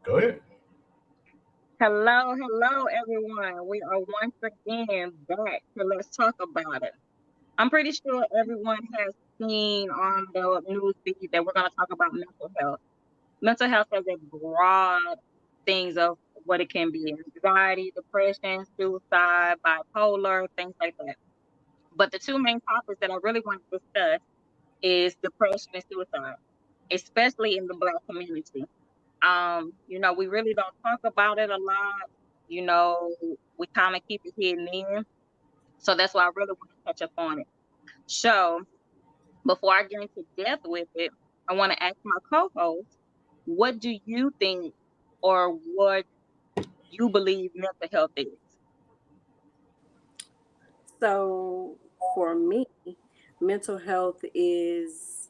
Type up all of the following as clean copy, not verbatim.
Go ahead. Hello, hello, everyone. We are once again back. So let's talk about it. I'm pretty sure everyone has seen on the news feed that we're going to talk about mental health. Mental health has a broad things of what it can be: anxiety, depression, suicide, bipolar, things like that. But the two main topics that I really want to discuss is depression and suicide, especially in the Black community. We really don't talk about it a lot. We kind of keep it hidden in. So that's why I really want to touch up on it. So before I get into depth with it, I want to ask my co-host, what do you think or what you believe mental health is? So for me, mental health is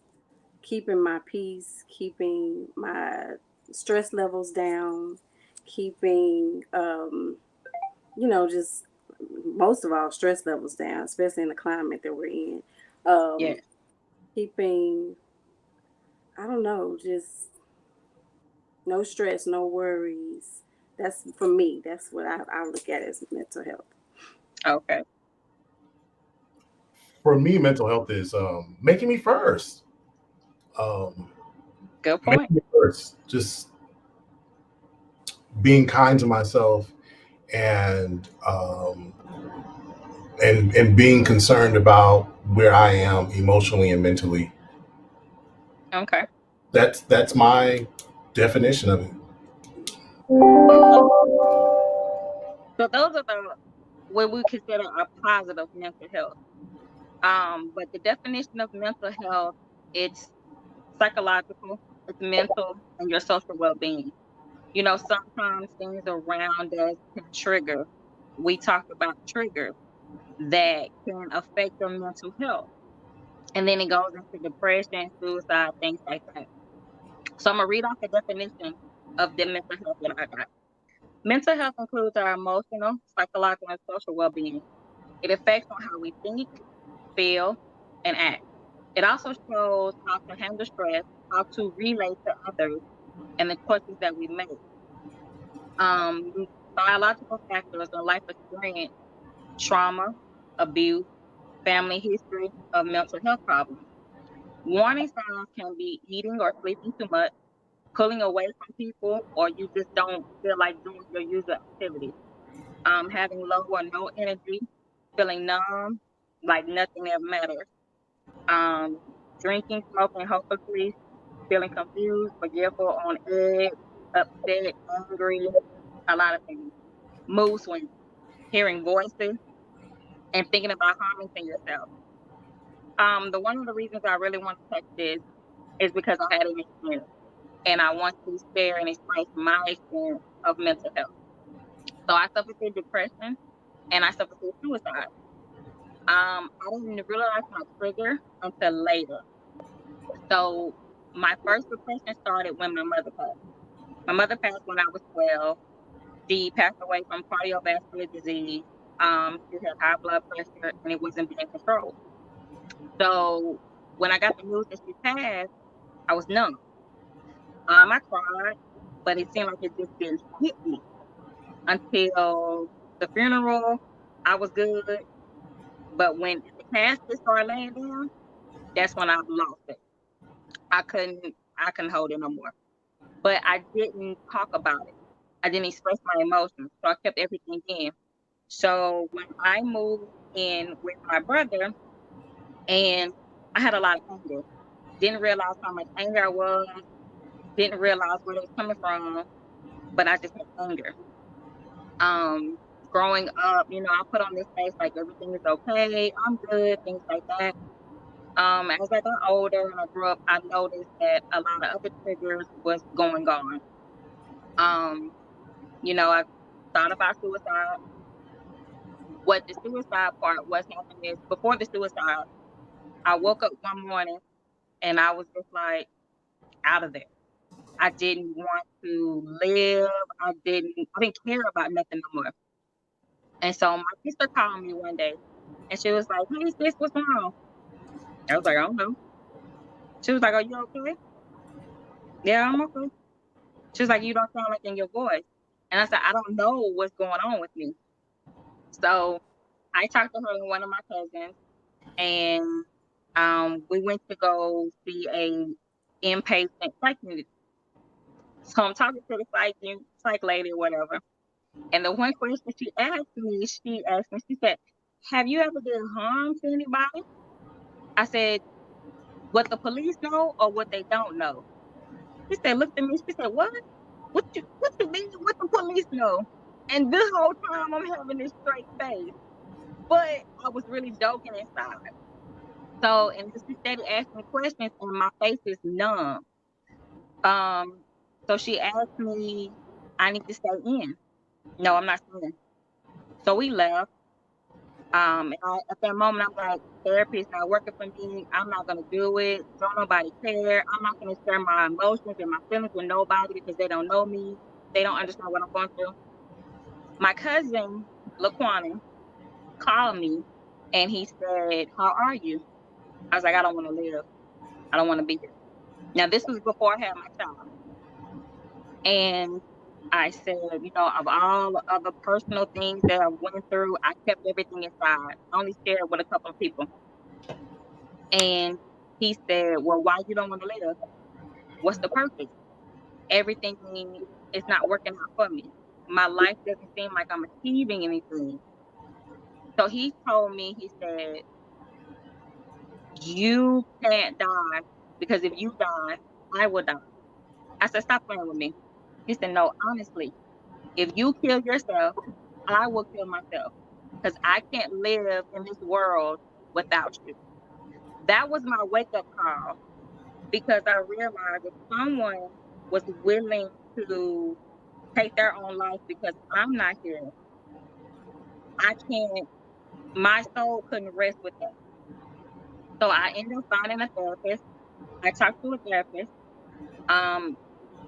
keeping my peace, keeping my stress levels down, keeping, just most of all, stress levels down, especially in the climate that we're in. Yeah. Um, keeping, I don't know, just no stress, no worries. That's for me. That's what I look at as mental health. Okay. For me, mental health is making me first. Um, Good point. Making me first. Just being kind to myself and and being concerned about where I am emotionally and mentally. Okay. That's my definition of it. Okay. So those are the what we consider a positive mental health. But the definition of mental health, it's psychological, it's mental, and your social well-being. Sometimes things around us can trigger. We talked about triggers that can affect your mental health. And then it goes into depression, suicide, things like that. So I'm going to read off the definition of the mental health that I got. Mental health includes our emotional, psychological, and social well-being. It affects on how we think, feel, and act. It also shows how to handle stress, how to relate to others, and the choices that we make. Um, Biological factors and life experience, trauma, abuse, family history of mental health problems. Warning signs can be eating or sleeping too much, pulling away from people, or you just don't feel like doing your usual activities. Having low or no energy, feeling numb, like nothing ever matters. Um, Drinking, smoking hopelessly, feeling confused, forgetful, on edge, upset, angry, a lot of things. Mood swings, hearing voices, and thinking about harming to yourself. The one of the reasons I really want to touch this is because I had an experience, and I want to share and express my experience of mental health. So I suffered through depression, and I suffered through suicide. I didn't realize my trigger until later. So my first depression started when my mother passed. My mother passed when I was 12. She passed away from cardiovascular disease. She had high blood pressure, and it wasn't being controlled. So when I got the news that she passed, I was numb. I cried, but it seemed like it just didn't hit me until the funeral. I was good, but when the casket started laying down, that's when I lost it. I couldn't, I couldn't hold it no more. But I didn't talk about it. I didn't express my emotions, so I kept everything in. So when I moved in with my brother, and I had a lot of anger, didn't realize how much anger I was, didn't realize where it was coming from, but I just had anger. Um, Growing up, I put on this face like everything is okay, I'm good, things like that. As I got older and I grew up, I noticed that a lot of other triggers was going on. Um, I thought about suicide. What the suicide part was happening is before the suicide, I woke up one morning and I was just like out of there. I didn't want to live. I didn't care about nothing no more. And so my sister called me one day and she was like, "Hey sis, what's wrong?" I was like, "I don't know." She was like, "Are you okay?" "Yeah, I'm okay." She was like, you don't sound like in your voice. And I said, I don't know what's going on with me. So I talked to her and one of my cousins, and we went to go see a inpatient psych unit. So I'm talking to the psych lady or whatever. And the one question she said, have you ever done harm to anybody? I said, what the police know or what they don't know? She said, looked at me, she said, what? What you mean what the police know? And this whole time I'm having this straight face. But I was really joking inside. So, and she started asking questions and my face is numb. Um, so she asked me, I need to stay in. No, I'm not staying. So we left. At that moment, I'm like, therapy is not working for me. I'm not gonna do it. Don't nobody care. I'm not gonna share my emotions and my feelings with nobody because they don't know me. They don't understand what I'm going through. My cousin, Laquana, called me and he said, how are you? I was like, I don't want to live. I don't want to be here. Now, this was before I had my child. And I said, of all of the personal things that I went through, I kept everything inside. I only shared with a couple of people. And he said, well, why you don't want to live? What's the purpose? Everything is not working out for me. My life doesn't seem like I'm achieving anything. So he told me, he said, you can't die because if you die, I will die. I said, stop playing with me. He said, no, honestly, if you kill yourself, I will kill myself because I can't live in this world without you. That was my wake up call because I realized if someone was willing to take their own life because I'm not here, I can't, my soul couldn't rest with that. So I ended up finding a therapist. I talked to a therapist. Um,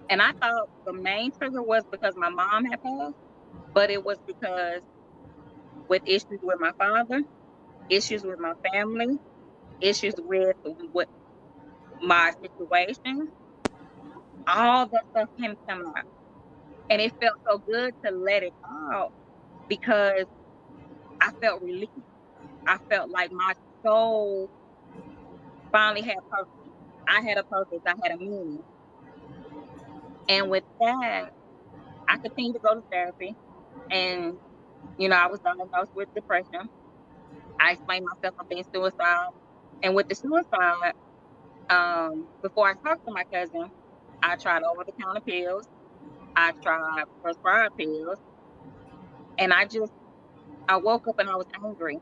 and I thought the main trigger was because my mom had passed, but it was because with issues with my father, issues with my family, issues with my situation, all that stuff came out. And it felt so good to let it out because I felt relief. I felt like my soul finally had purpose. I had a purpose. I had a meaning. And with that, I continued to go to therapy. And, I was diagnosed with depression. I explained myself of being suicidal. And with the suicide, before I talked to my cousin, I tried over-the-counter pills. I tried prescribed pills. And I woke up and I was angry.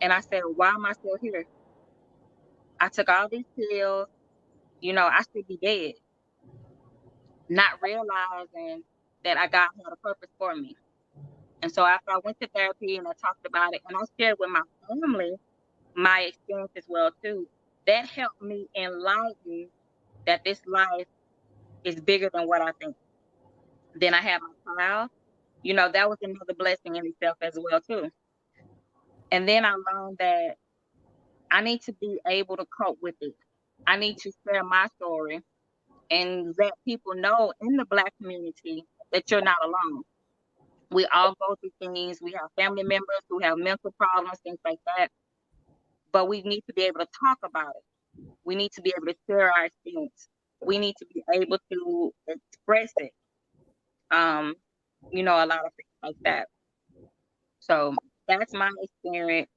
And I said, why am I still here? I took all these pills. I should be dead. Not realizing that God had a purpose for me. And so after I went to therapy and I talked about it and I shared with my family my experience as well too, that helped me enlighten that this life is bigger than what I think. Then I had my child. That was another blessing in itself as well too. And then I learned that I need to be able to cope with it. I need to share my story and let people know in the Black community that you're not alone. We all go through things. We have family members who have mental problems, things like that. But we need to be able to talk about it. We need to be able to share our experience. We need to be able to express it. A lot of things like that. So that's my experience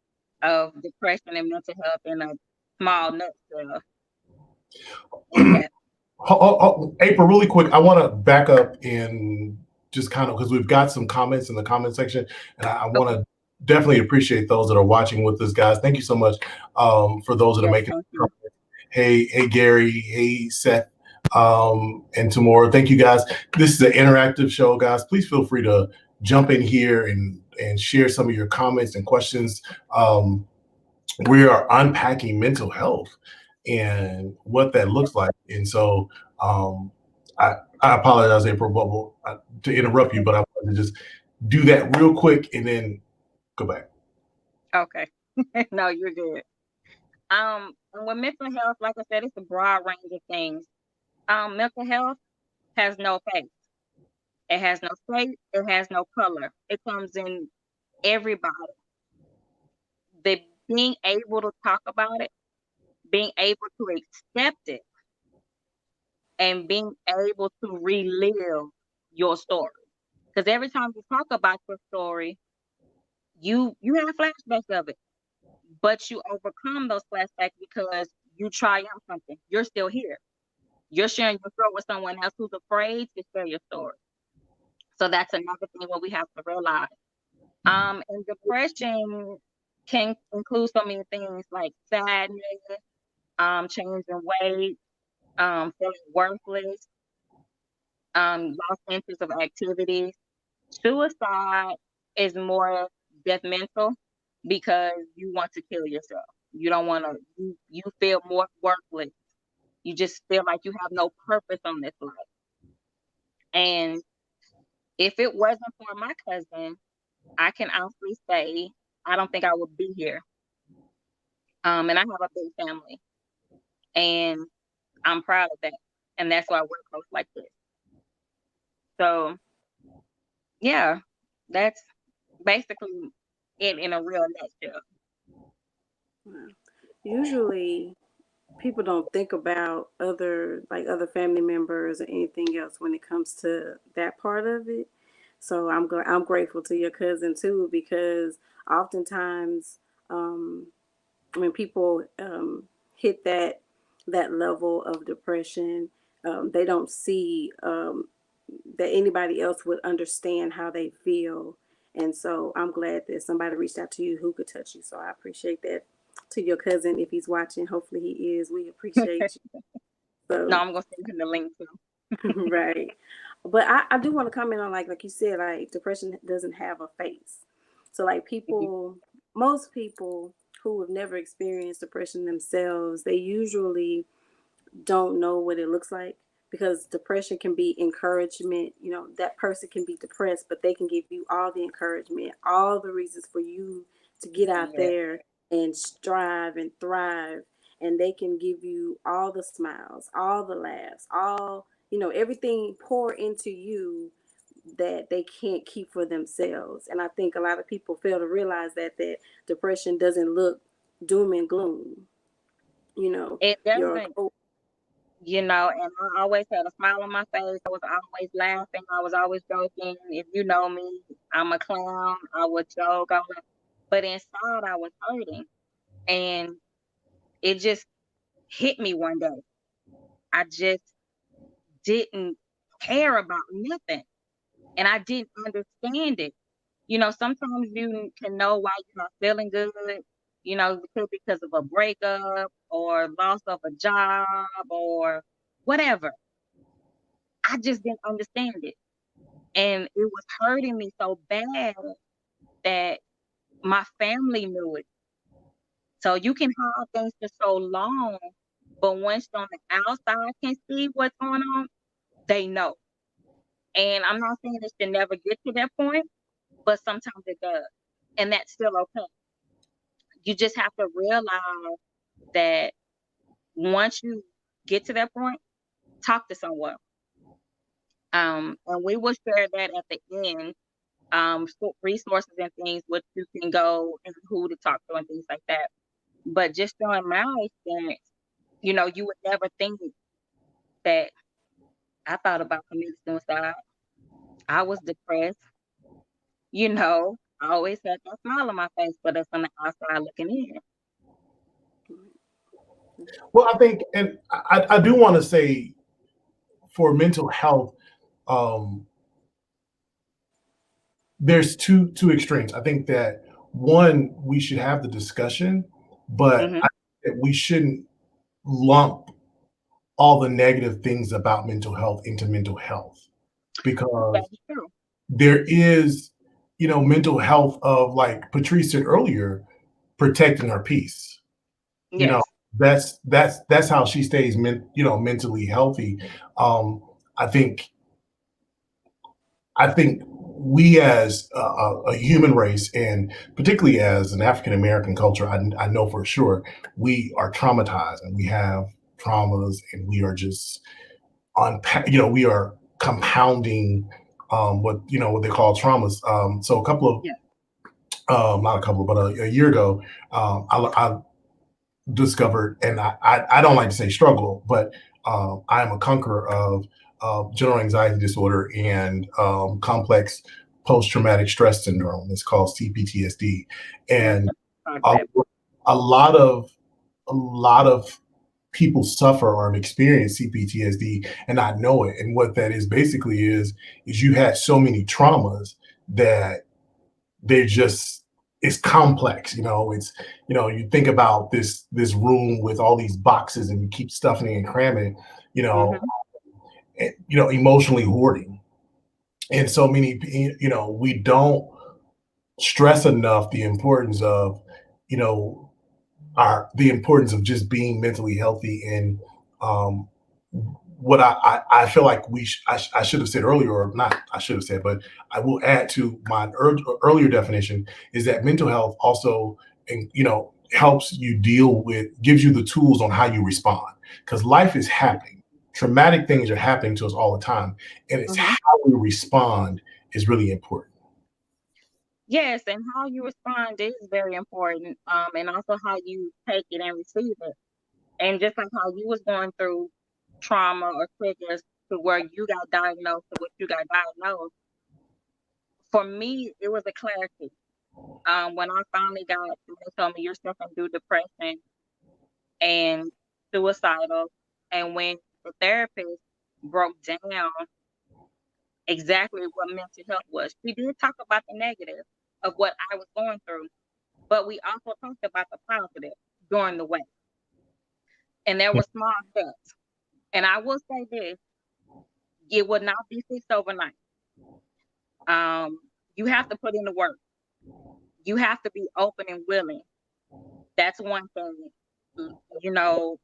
of depression and mental health in a small nutshell. Yeah. April, really quick, I want to back up and just kind of because we've got some comments in the comment section, and I want to definitely appreciate those that are watching with us, guys. Thank you so much for those that are making comments. Hey, Gary. Hey, Seth. And Tamora. Thank you, guys. This is an interactive show, guys. Please feel free to jump in here and share some of your comments and questions. We are unpacking mental health and what that looks like. And so I apologize, April Bubble, to interrupt you, but I wanted to just do that real quick and then go back. Okay. No, you're good. And with mental health, like I said, it's a broad range of things. Mental health has no face. It has no shape. It has no color. It comes in everybody. The being able to talk about it, being able to accept it, and being able to relive your story. Because every time you talk about your story, you have flashbacks of it, but you overcome those flashbacks because you triumph something. You're still here. You're sharing your story with someone else who's afraid to share your story. So that's another thing what we have to realize. And depression can include so many things like sadness, changing weight, feeling worthless, lost interest of activities. Suicide is more detrimental because you want to kill yourself. You don't want to. You feel more worthless. You just feel like you have no purpose on this life. And if it wasn't for my cousin, I can honestly say I don't think I would be here. And I have a big family, and I'm proud of that. And that's why we're close like this. So, yeah, that's basically it in a real nutshell. Wow. Usually, people don't think about other family members or anything else when it comes to that part of it. So I'm grateful to your cousin too, because oftentimes when people hit that level of depression, they don't see that anybody else would understand how they feel. And so I'm glad that somebody reached out to you who could touch you. So I appreciate that. To your cousin, if he's watching, hopefully he is. We appreciate you. So, No, I'm gonna send him the link too. right. But I do want to comment on like you said, like depression doesn't have a face. So like most people who have never experienced depression themselves, they usually don't know what it looks like, because depression can be encouragement. You know, that person can be depressed, but they can give you all the encouragement, all the reasons for you to get out there and strive and thrive. And they can give you all the smiles, all the laughs, everything pour into you that they can't keep for themselves. And I think a lot of people fail to realize that depression doesn't look doom and gloom. It doesn't. And I always had a smile on my face. I was always laughing. I was always joking. If you know me, I'm a clown. I would joke. But inside, I was hurting. And it just hit me one day. I just didn't care about nothing. And I didn't understand it. Sometimes you can know why you're not feeling good. It could be because of a breakup or loss of a job or whatever. I just didn't understand it. And it was hurting me so bad that my family knew it. So you can hide things for so long, but once on the outside can see what's going on, they know. And I'm not saying it should never get to that point, but sometimes it does. And that's still okay. You just have to realize that once you get to that point, talk to someone. And we will share that at the end, resources and things, what you can go and who to talk to and things like that. But just on my experience, you would never think that I thought about committing suicide. I was depressed. I always had that smile on my face, but it's on the outside looking in. Well, I think, and I do want to say, for mental health, there's two extremes. I think that one, we should have the discussion, but I think that we shouldn't lump all the negative things about mental health into mental health, because there is, mental health of, like Patrice said earlier, protecting her peace. Yes. That's how she stays mentally healthy. I think we as a human race, and particularly as an African American culture, I know for sure we are traumatized and we have traumas, and we are just we are compounding what they call traumas. So a couple of Yeah. not a couple, but a year ago, I discovered, and I don't like to say struggle, but I am a conqueror of general anxiety disorder and complex post-traumatic stress syndrome. It's called CPTSD, and a, Okay. a lot of a lot of people suffer or experience CPTSD and not know it. And what that is basically is you had so many traumas that they're just it's complex. It's you think about this room with all these boxes and you keep stuffing it and cramming it, Mhm. emotionally hoarding. And so many, we don't stress enough the importance of, you know, the importance of just being mentally healthy. And um, what I feel like I should have said earlier, or not I should have said, but I will add to my earlier definition is that mental health also, and helps you gives you the tools on how you respond, because life is happening. Traumatic things are happening to us all the time, and it's Mhm. how we respond is really important. Yes, and how you respond is very important. And also how you take it and receive it. And just like how you was going through trauma or triggers to where you got diagnosed to what you got diagnosed, for me, it was a clarity. When I finally they told me you're suffering through depression and suicidal, and when the therapist broke down exactly what mental health was, she did talk about the negative of what I was going through, but we also talked about the positive during the way. And there Yeah. were small steps. And I will say this, it will not be fixed overnight. Um, you have to put in the work. You have to be open and willing. That's one thing, you know.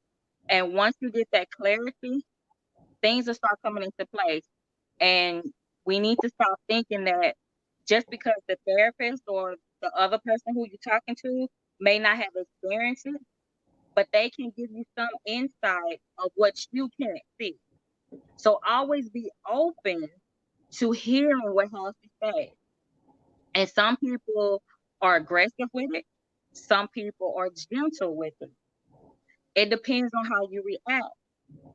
And once you get that clarity, things will start coming into place. And we need to stop thinking that just because the therapist or the other person who you're talking to may not have experienced it, but they can give you some insight of what you can't see. So always be open to hearing what has to say. And some people are aggressive with it. Some people are gentle with it. It depends on how you react,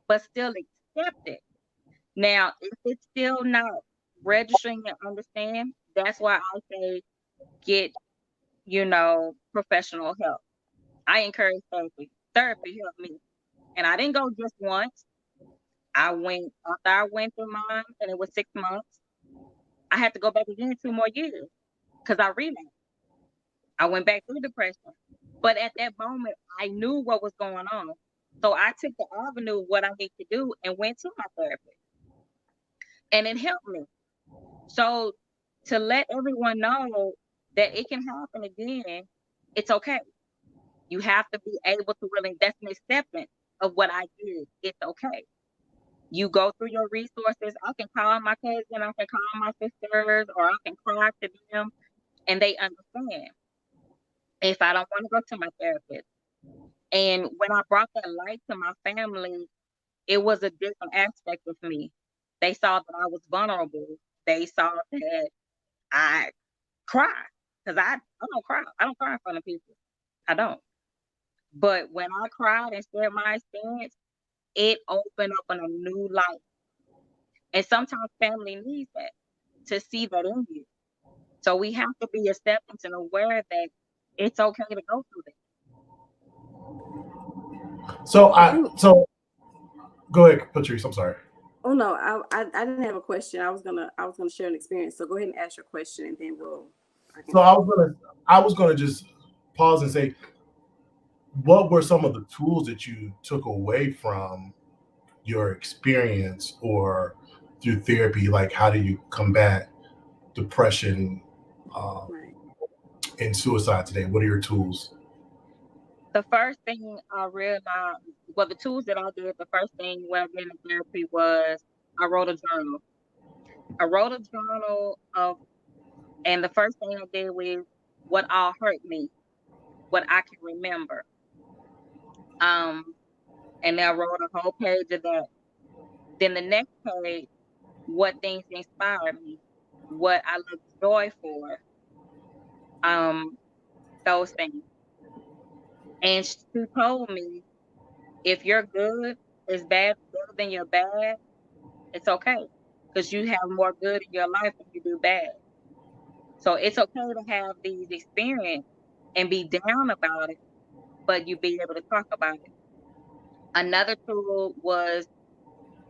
but still accept it. Now, if it's still not registering and understand, that's why I say get, professional help. I encourage therapy. Therapy helped me. And I didn't go just once. After I went through mine and it was 6 months, I had to go back again 2 more years because I relapsed. I went back through depression. But at that moment, I knew what was going on. So I took the avenue of what I need to do and went to my therapist. And it helped me. So to let everyone know that it can happen again, it's okay. You have to be able to really, that's an acceptance of what I did. It's okay. You go through your resources. I can call my cousin, I can call my sisters, or I can cry to them and they understand if I don't want to go to my therapist. And when I brought that light to my family, it was a different aspect of me. They saw that I was vulnerable. They saw that I cry because I don't cry. I don't cry in front of people. I don't. But when I cried and shared my experience, it opened up on a new light. And sometimes family needs that to see that in you. So we have to be accepting and aware that it's okay to go through that. So I think. go ahead, Patrice. I'm sorry. Oh no, I didn't have a question. I was gonna share an experience. So go ahead and ask your question, and then I can So share. I was gonna just pause and say, what were some of the tools that you took away from your experience or through therapy? Like, how do you combat depression uh, Right. and suicide today? What are your tools? The first thing I realized, well, the tools that I did, the first thing when I did in therapy was I wrote a journal. I wrote a journal and the first thing I did was what all hurt me, what I can remember. Um, and then I wrote a whole page of that. Then the next page what things inspire me, what I look joy for, those things. And she told me, if your good is better than your bad, it's okay, because you have more good in your life than you do bad. So it's okay to have these experiences and be down about it, but you be able to talk about it. Another tool was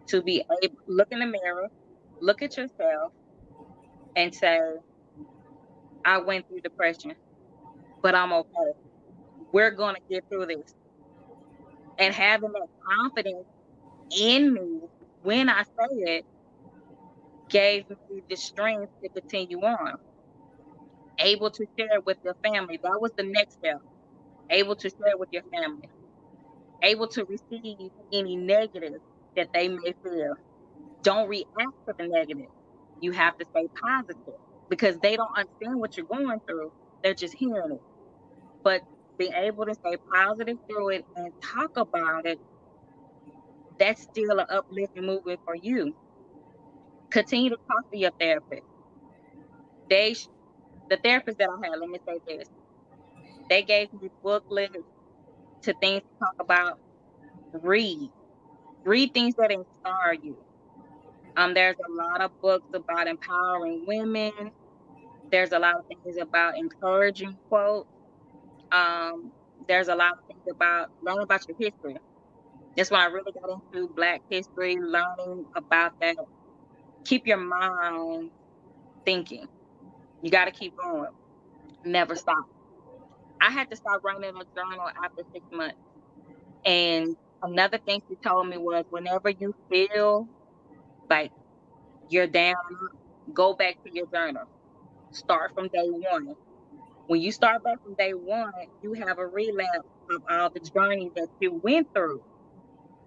to be able look in the mirror, look at yourself, and say, I went through depression, but I'm okay. We're gonna get through this. And having that confidence in me when I say it gave me the strength to continue on. Able to share with your family. That was the next step. Able to share with your family. Able to receive any negative that they may feel. Don't react to the negative. You have to stay positive because they don't understand what you're going through. They're just hearing it. But being able to stay positive through it and talk about it, that's still an uplifting movement for you. Continue to talk to your therapist. The therapist that I had, let me say this, they gave me booklets to things to talk about. Read. Read things that inspire you. There's a lot of books about empowering women. There's a lot of things about encouraging quotes. Um, there's a lot of things about learning about your history. That's when I really got into Black history, learning about that. Keep your mind thinking. You got to keep going. Never stop. I had to start writing a journal after 6 months. And another thing she told me was, whenever you feel like you're down, go back to your journal. Start from day one. When you start back from day one, you have a relapse of all the journey that you went through,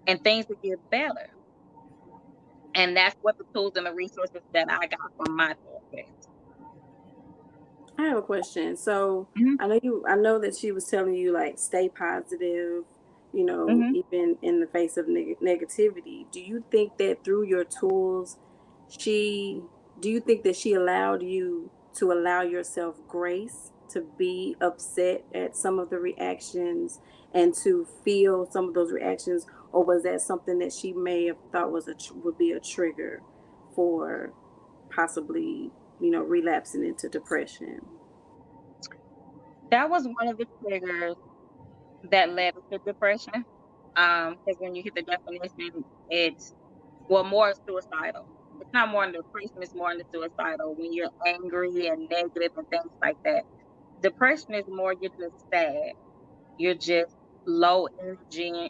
and things will get better. And that's what the tools and the resources that I got from my therapist. I have a question. So Mhm, I know that she was telling you like stay positive, mhm. even in the face of negativity. Do you think that through your tools, she, do you think that she allowed you to allow yourself grace to be upset at some of the reactions and to feel some of those reactions, or was that something that she may have thought was would be a trigger for possibly, relapsing into depression? That was one of the triggers that led to depression. Because when you hit the definition, it's more suicidal. It's not more in depression, it's more in the suicidal when you're angry and negative and things like that. Depression is more you're just sad. You're just low energy.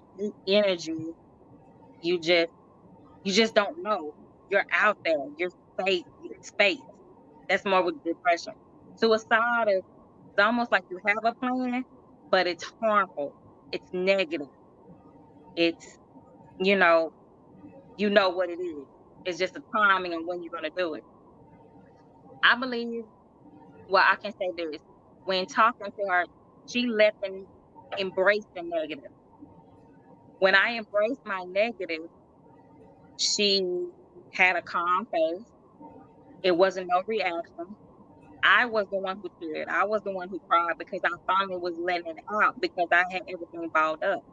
You just you just don't know. You're out there. You're space. That's more with depression. Suicide is it's almost like you have a plan, but it's harmful. It's negative. It's you know, you know what it is. It's just the timing and when you're gonna do it. I believe well, I can say this. When talking to her, she let them embrace the negative. When I embraced my negative, she had a calm face. It wasn't no reaction. I was the one who cheered. I was the one who cried because I finally was letting it out because I had everything balled up.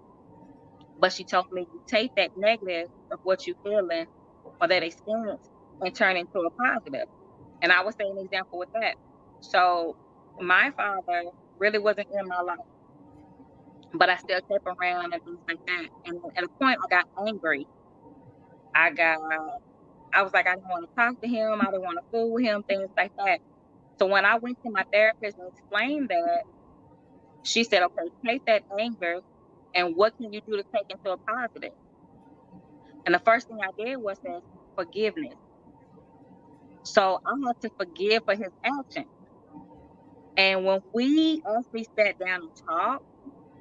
But she told me you take that negative of what you're feeling or that experience and turn it into a positive. And I would say an example with that. So my father really wasn't in my life, but I still kept around and things like that. And at a point I got angry. I got I was like, I didn't want to talk to him, I didn't want to fool with him, things like that. So when I went to my therapist and explained that, she said, okay, take that anger and what can you do to take into a positive? And the first thing I did was say forgiveness. So I had to forgive for his action. And when we actually sat down and talked,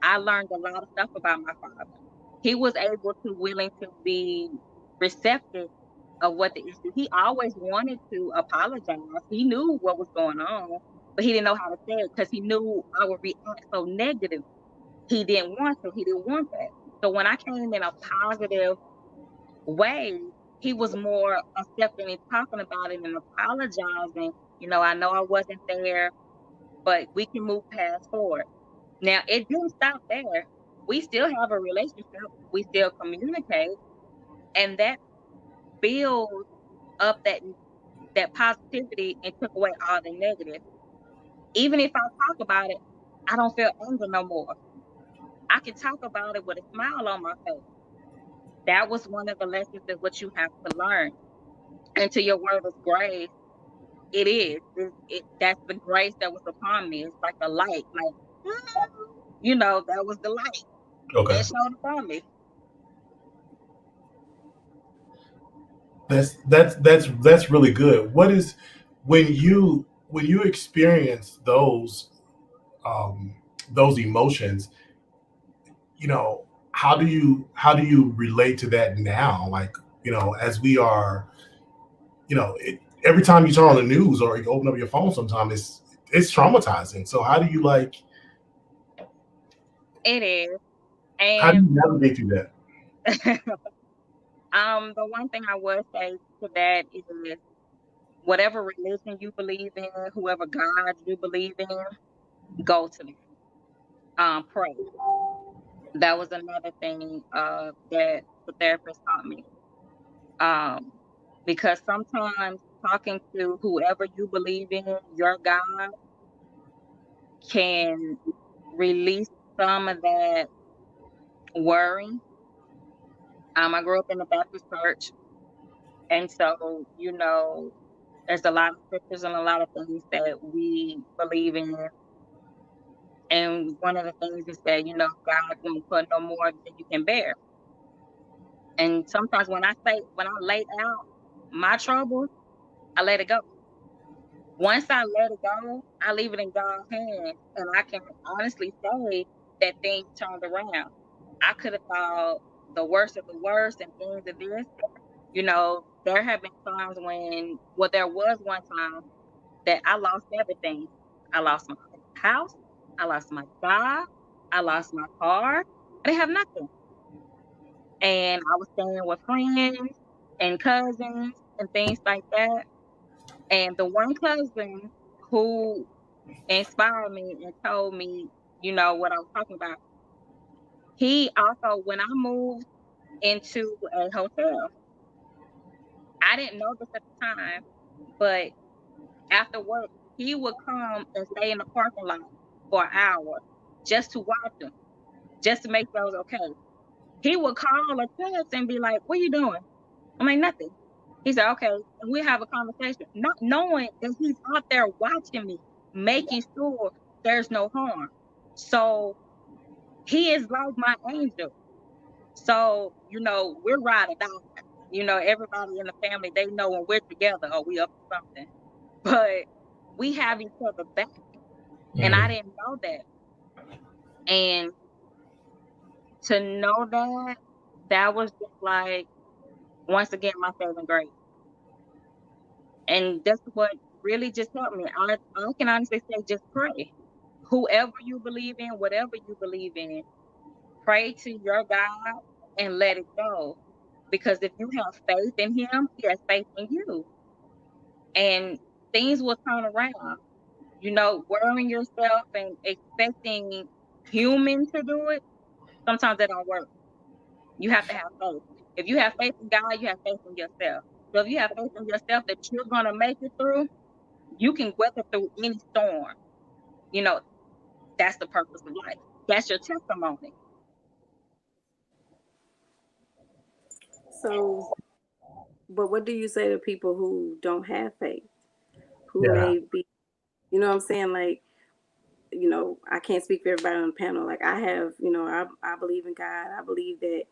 I learned a lot of stuff about my father. He was able to willing to be receptive of what the issue. He always wanted to apologize. He knew what was going on, but he didn't know how to say it because he knew I would react so negative. He didn't want to. He didn't want that. So when I came in a positive way, he was more accepting and talking about it and apologizing. I know I wasn't there, but we can move past forward. Now, it didn't stop there. We still have a relationship. We still communicate, and that builds up that positivity and took away all the negative. Even if I talk about it, I don't feel anger no more. I can talk about it with a smile on my face. That was one of the lessons of what you have to learn. And to your word is grace. It is. That's the grace that was upon me. It's like a light. Like, that was the light Okay. that shone upon me. That's really good. What is when you experience those emotions, how do you relate to that now? Like, as we are, every time you turn on the news or you open up your phone, sometimes it's traumatizing. So how do you It is. how do And you navigate through that? the one thing I would say to that is whatever religion you believe in, whoever God you believe in, go to them. Pray. That was another thing that the therapist taught me. Because sometimes talking to whoever you believe in, your God, can release some of that worry. I grew up in the Baptist church, and so there's a lot of scriptures and a lot of things that we believe in. And one of the things is that God won't put no more than you can bear. And sometimes when I lay out my troubles, I let it go. Once I let it go, I leave it in God's hands, and I can honestly say that things turned around. I could have thought the worst of the worst and things of this. There have been times there was one time that I lost everything. I lost my house, I lost my job, I lost my car. I didn't have nothing. And I was staying with friends and cousins and things like that. And the one cousin who inspired me and told me, what I was talking about, he also, when I moved into a hotel, I didn't know this at the time, but after work, he would come and stay in the parking lot for an hour just to watch him, just to make sure I was okay. He would call a text and be like, "What are you doing?" I'm like, "Nothing." He said, "Okay." And we have a conversation, not knowing that he's out there watching me, making sure there's no harm. So he is like my angel. So, we're riding out. Everybody in the family, they know when we're together or we up to something. But we have each other back. And I didn't know that. And to know that was just like, once again, my saving grace. And that's what really just helped me. I can honestly say, just pray. Whoever you believe in, whatever you believe in, pray to your God and let it go. Because if you have faith in Him, He has faith in you. And things will turn around. Worrying yourself and expecting humans to do it, sometimes that don't work. You have to have faith. If you have faith in God, you have faith in yourself. So if you have faith in yourself that you're going to make it through, you can weather through any storm. That's the purpose of life. That's your testimony. So, but what do you say to people who don't have faith, who Yeah. may be, you know what I'm saying? Like, I can't speak for everybody on the panel. Like I have, I believe in God. I believe that,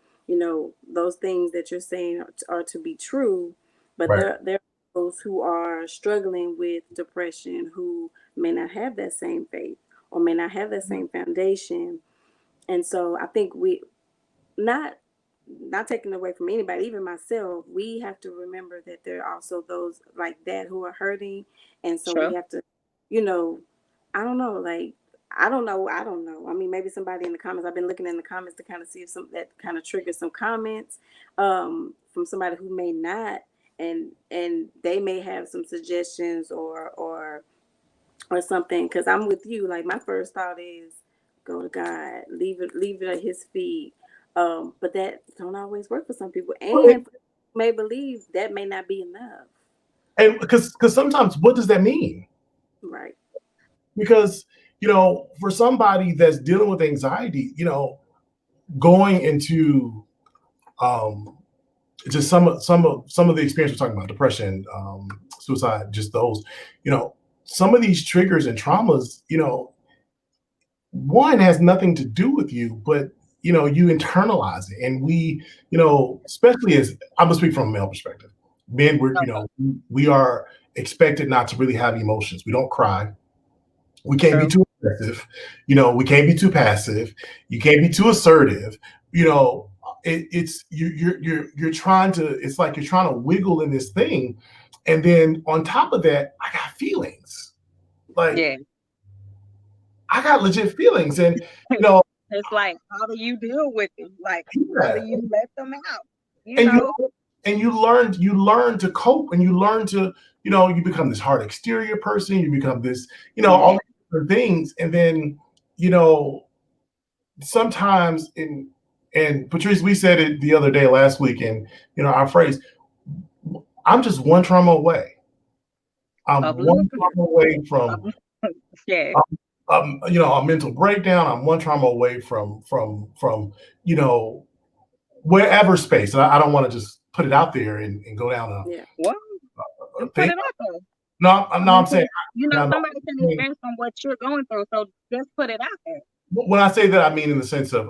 those things that you're saying are to be true, but Right. there are those who are struggling with depression who may not have that same faith or may not have that same foundation. And so I think not not taking away from anybody, even myself, we have to remember that there are also those like that who are hurting. And so we True. have to, I don't know, like I don't know. I don't know. I mean, maybe somebody in the comments. I've been looking in the comments to kind of see if some that kind of triggers some comments from somebody who may not, and they may have some suggestions or something. Because I'm with you. Like my first thought is go to God, leave it at His feet. But that don't always work for some people, and may believe that may not be enough. And because sometimes what does that mean? Right. Because for somebody that's dealing with anxiety, going into just some of the experience we're talking about, depression, suicide, just those, some of these triggers and traumas, one has nothing to do with you, but you internalize it. And we, especially as I'm gonna speak from a male perspective, men, we are expected not to really have emotions. We don't cry. We can't be too aggressive. We can't be too passive. You can't be too assertive. It's you're trying to. It's like you're trying to wiggle in this thing, and then on top of that, I got feelings. Like I got legit feelings, and it's like, how do you deal with them? Like, how do you let them out? And you learn to cope, and you learn to, you become this hard exterior person. You become this, all these different things, and then, sometimes and Patrice, we said it the other day last week, and our phrase, I'm just one trauma away. I'm one trauma away from a mental breakdown. I'm one trauma away from wherever space. And I don't want to just put it out there and go down a put it out there. No, I'm saying somebody can experience from what you're going through, so just put it out there. When I say that, I mean in the sense of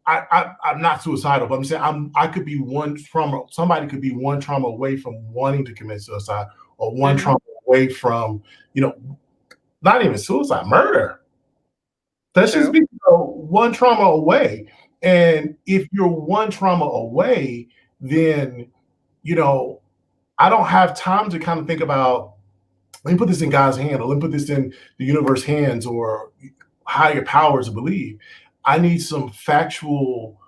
I'm not suicidal, but I'm saying I could be one trauma. Somebody could be one trauma away from wanting to commit suicide, or one trauma away from not even suicide, murder. Let's just be one trauma away. And if you're one trauma away, then I don't have time to kind of think about, let me put this in God's hand, or let me put this in the universe's hands, or higher powers to believe. I need some factual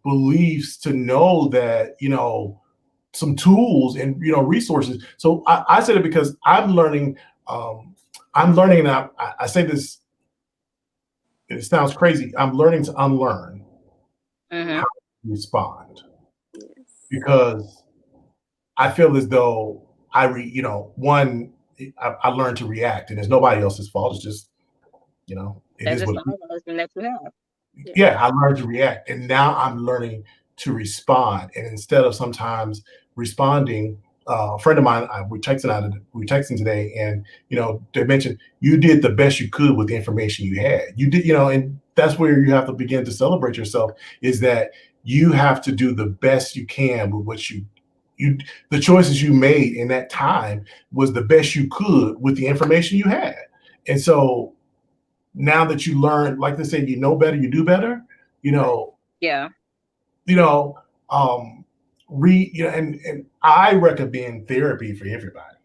beliefs to know that, some tools and, resources. So I said it because I'm learning, and I say this, it sounds crazy. I'm learning to unlearn how to respond, because I feel as though I learned to react, and it's nobody else's fault. It's just, it is what that you have. Yeah, I learned to react, and now I'm learning to respond. And instead of sometimes responding, a friend of mine, we're texting today, and they mentioned you did the best you could with the information you had. You did, and that's where you have to begin to celebrate yourself. Is that you have to do the best you can with what the choices you made in that time was the best you could with the information you had. And so now that you learn, like they say, you know better, you do better, and I recommend therapy for everybody.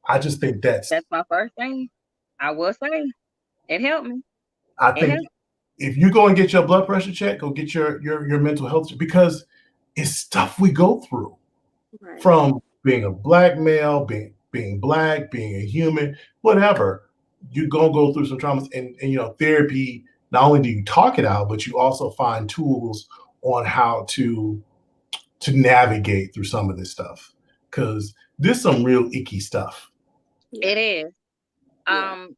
I just think that's my first thing. I will say it helped me. I think if you go and get your blood pressure checked, go get your mental health, because it's stuff we go through. Right. From being a black male, being black, being a human, whatever, you're gonna go through some traumas, and therapy. Not only do you talk it out, but you also find tools on how to navigate through some of this stuff, because there's some real icky stuff. It is. And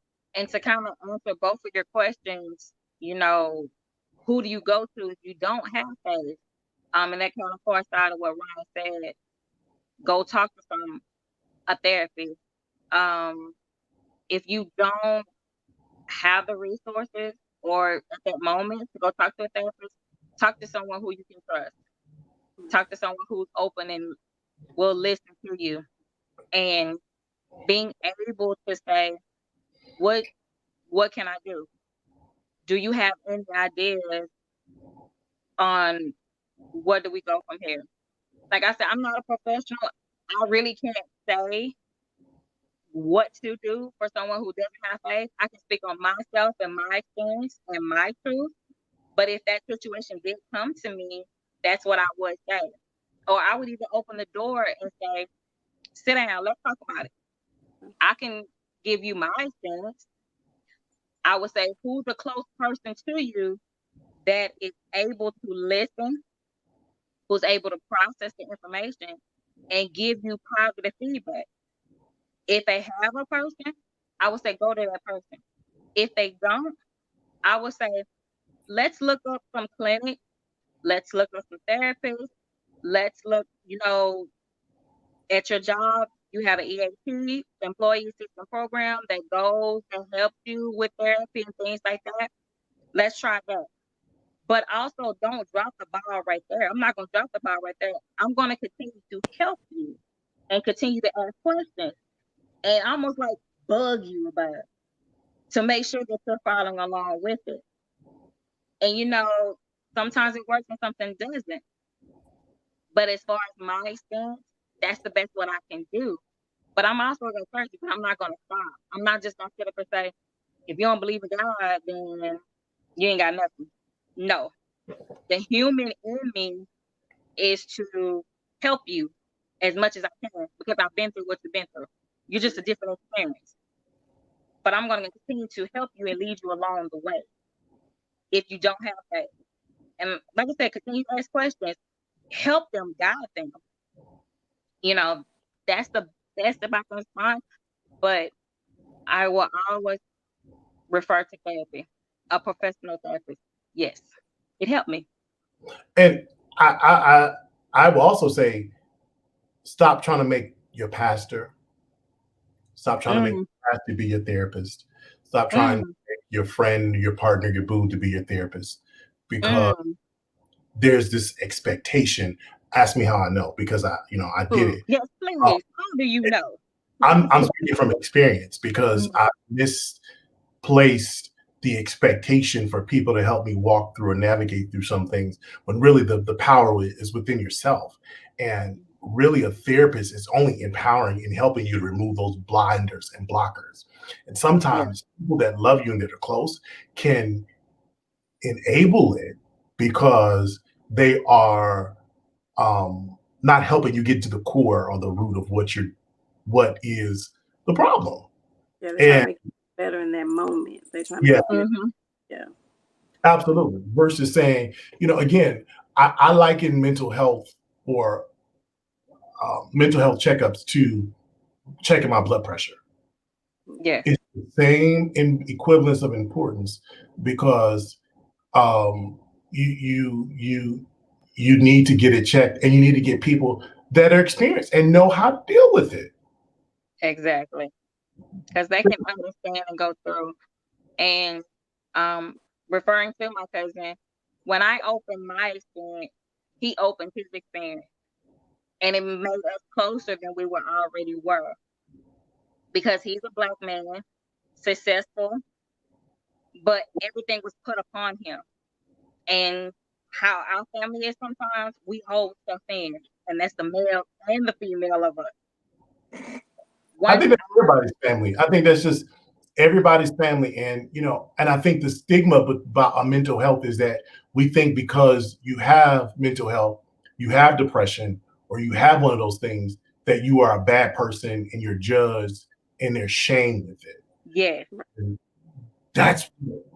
to kind of answer both of your questions, who do you go to if you don't have faith? And that kind of coincides with what Ryan said. Go talk to a therapist. If you don't have the resources, or at that moment to go talk to a therapist, talk to someone who you can trust. Talk to someone who's open and will listen to you, and being able to say, what can I do? Do you have any ideas on where do we go from here? Like I said, I'm not a professional. I really can't say what to do for someone who doesn't have faith. I can speak on myself and my experience and my truth. But if that situation did come to me, that's what I would say. Or I would even open the door and say, sit down, let's talk about it. I can give you my experience. I would say, who's a close person to you that is able to listen, who's able to process the information and give you positive feedback. If they have a person, I would say go to that person. If they don't, I would say let's look up some clinics, let's look up some therapists, let's look, at your job. You have an EAP, Employee Assistance Program, that goes and helps you with therapy and things like that. Let's try that. But also don't drop the ball right there. I'm not going to drop the ball right there. I'm going to continue to help you and continue to ask questions and almost like bug you about it to make sure that you're following along with it. And sometimes it works and something doesn't. But as far as my experience, that's the best what I can do. But I'm also going to encourage you, but I'm not going to stop. I'm not just going to sit up and say, if you don't believe in God, then you ain't got nothing. No. The human in me is to help you as much as I can because I've been through what you've been through. You're just a different experience. But I'm going to continue to help you and lead you along the way if you don't have faith. And like I said, continue to ask questions. Help them, guide them. That's the best about the response. But I will always refer to therapy, a professional therapist. Yes, it helped me. And I will also say, stop trying to make your pastor. Stop trying to make your pastor be your therapist. Stop trying to make your friend, your partner, your boo to be your therapist, because there's this expectation. Ask me how I know, because I did it. Yes, please. How do you know? I'm speaking from experience because I misplaced the expectation for people to help me walk through or navigate through some things, when really the power is within yourself. And really a therapist is only empowering and helping you to remove those blinders and blockers. And sometimes people that love you and that are close can enable it because they are not helping you get to the core or the root of what is the problem. Yeah, they're trying to make it better in that moment. They're trying to make it, absolutely. Versus saying, again, I liken mental health or mental health checkups to checking my blood pressure. Yeah, it's the same in equivalence of importance, because you need to get it checked, and you need to get people that are experienced and know how to deal with it. exactly. Because they can understand and go through. And referring to my cousin, when I opened my experience, he opened his experience. And it made us closer than we already were. Because he's a Black man, successful, but everything was put upon him. And how our family is sometimes, we hold stuff in. And that's the male and the female of us. I think that's everybody's family. I think that's just everybody's family. And, and I think the stigma about mental health is that we think because you have mental health, you have depression, or you have one of those things, that you are a bad person and you're judged and there's shame with it. Yeah.